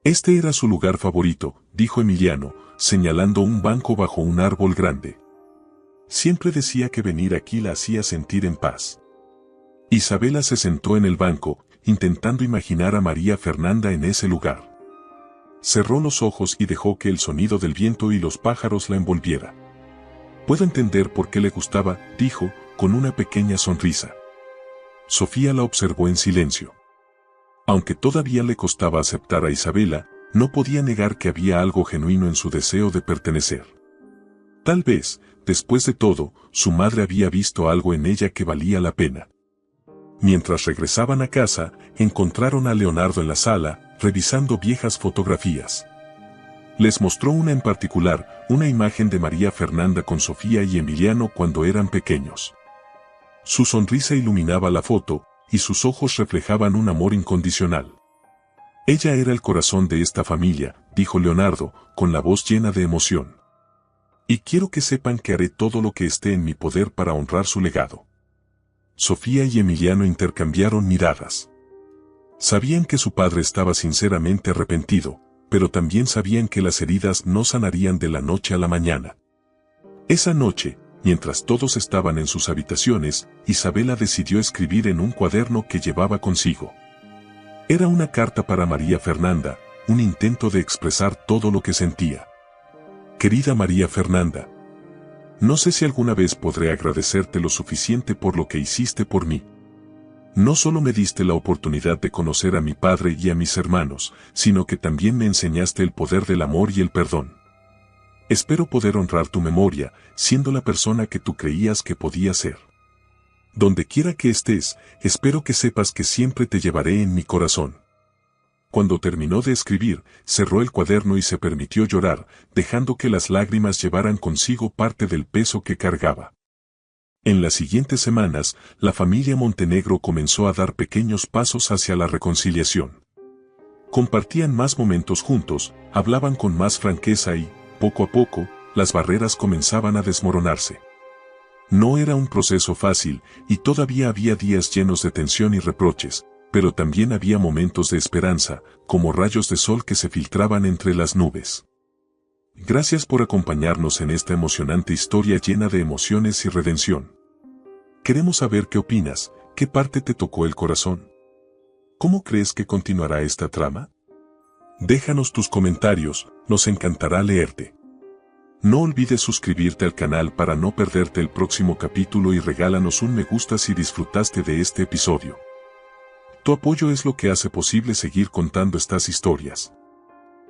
Este era su lugar favorito, dijo Emiliano, señalando un banco bajo un árbol grande. Siempre decía que venir aquí la hacía sentir en paz. Isabela se sentó en el banco, intentando imaginar a María Fernanda en ese lugar. Cerró los ojos y dejó que el sonido del viento y los pájaros la envolviera. Puedo entender por qué le gustaba, dijo, con una pequeña sonrisa. Sofía la observó en silencio. Aunque todavía le costaba aceptar a Isabela, no podía negar que había algo genuino en su deseo de pertenecer. Tal vez, después de todo, su madre había visto algo en ella que valía la pena. Mientras regresaban a casa, encontraron a Leonardo en la sala, revisando viejas fotografías. Les mostró una en particular, una imagen de María Fernanda con Sofía y Emiliano cuando eran pequeños. Su sonrisa iluminaba la foto, y sus ojos reflejaban un amor incondicional. Ella era el corazón de esta familia, dijo Leonardo, con la voz llena de emoción. Y quiero que sepan que haré todo lo que esté en mi poder para honrar su legado. Sofía y Emiliano intercambiaron miradas. Sabían que su padre estaba sinceramente arrepentido, pero también sabían que las heridas no sanarían de la noche a la mañana. Esa noche, mientras todos estaban en sus habitaciones, Isabela decidió escribir en un cuaderno que llevaba consigo. Era una carta para María Fernanda, un intento de expresar todo lo que sentía. Querida María Fernanda, no sé si alguna vez podré agradecerte lo suficiente por lo que hiciste por mí. No solo me diste la oportunidad de conocer a mi padre y a mis hermanos, sino que también me enseñaste el poder del amor y el perdón. Espero poder honrar tu memoria, siendo la persona que tú creías que podía ser. Donde quiera que estés, espero que sepas que siempre te llevaré en mi corazón. Cuando terminó de escribir, cerró el cuaderno y se permitió llorar, dejando que las lágrimas llevaran consigo parte del peso que cargaba. En las siguientes semanas, la familia Montenegro comenzó a dar pequeños pasos hacia la reconciliación. Compartían más momentos juntos, hablaban con más franqueza y, poco a poco, las barreras comenzaban a desmoronarse. No era un proceso fácil, y todavía había días llenos de tensión y reproches, pero también había momentos de esperanza, como rayos de sol que se filtraban entre las nubes. Gracias por acompañarnos en esta emocionante historia llena de emociones y redención. Queremos saber qué opinas, qué parte te tocó el corazón. ¿Cómo crees que continuará esta trama? Déjanos tus comentarios, nos encantará leerte. No olvides suscribirte al canal para no perderte el próximo capítulo y regálanos un me gusta si disfrutaste de este episodio. Tu apoyo es lo que hace posible seguir contando estas historias.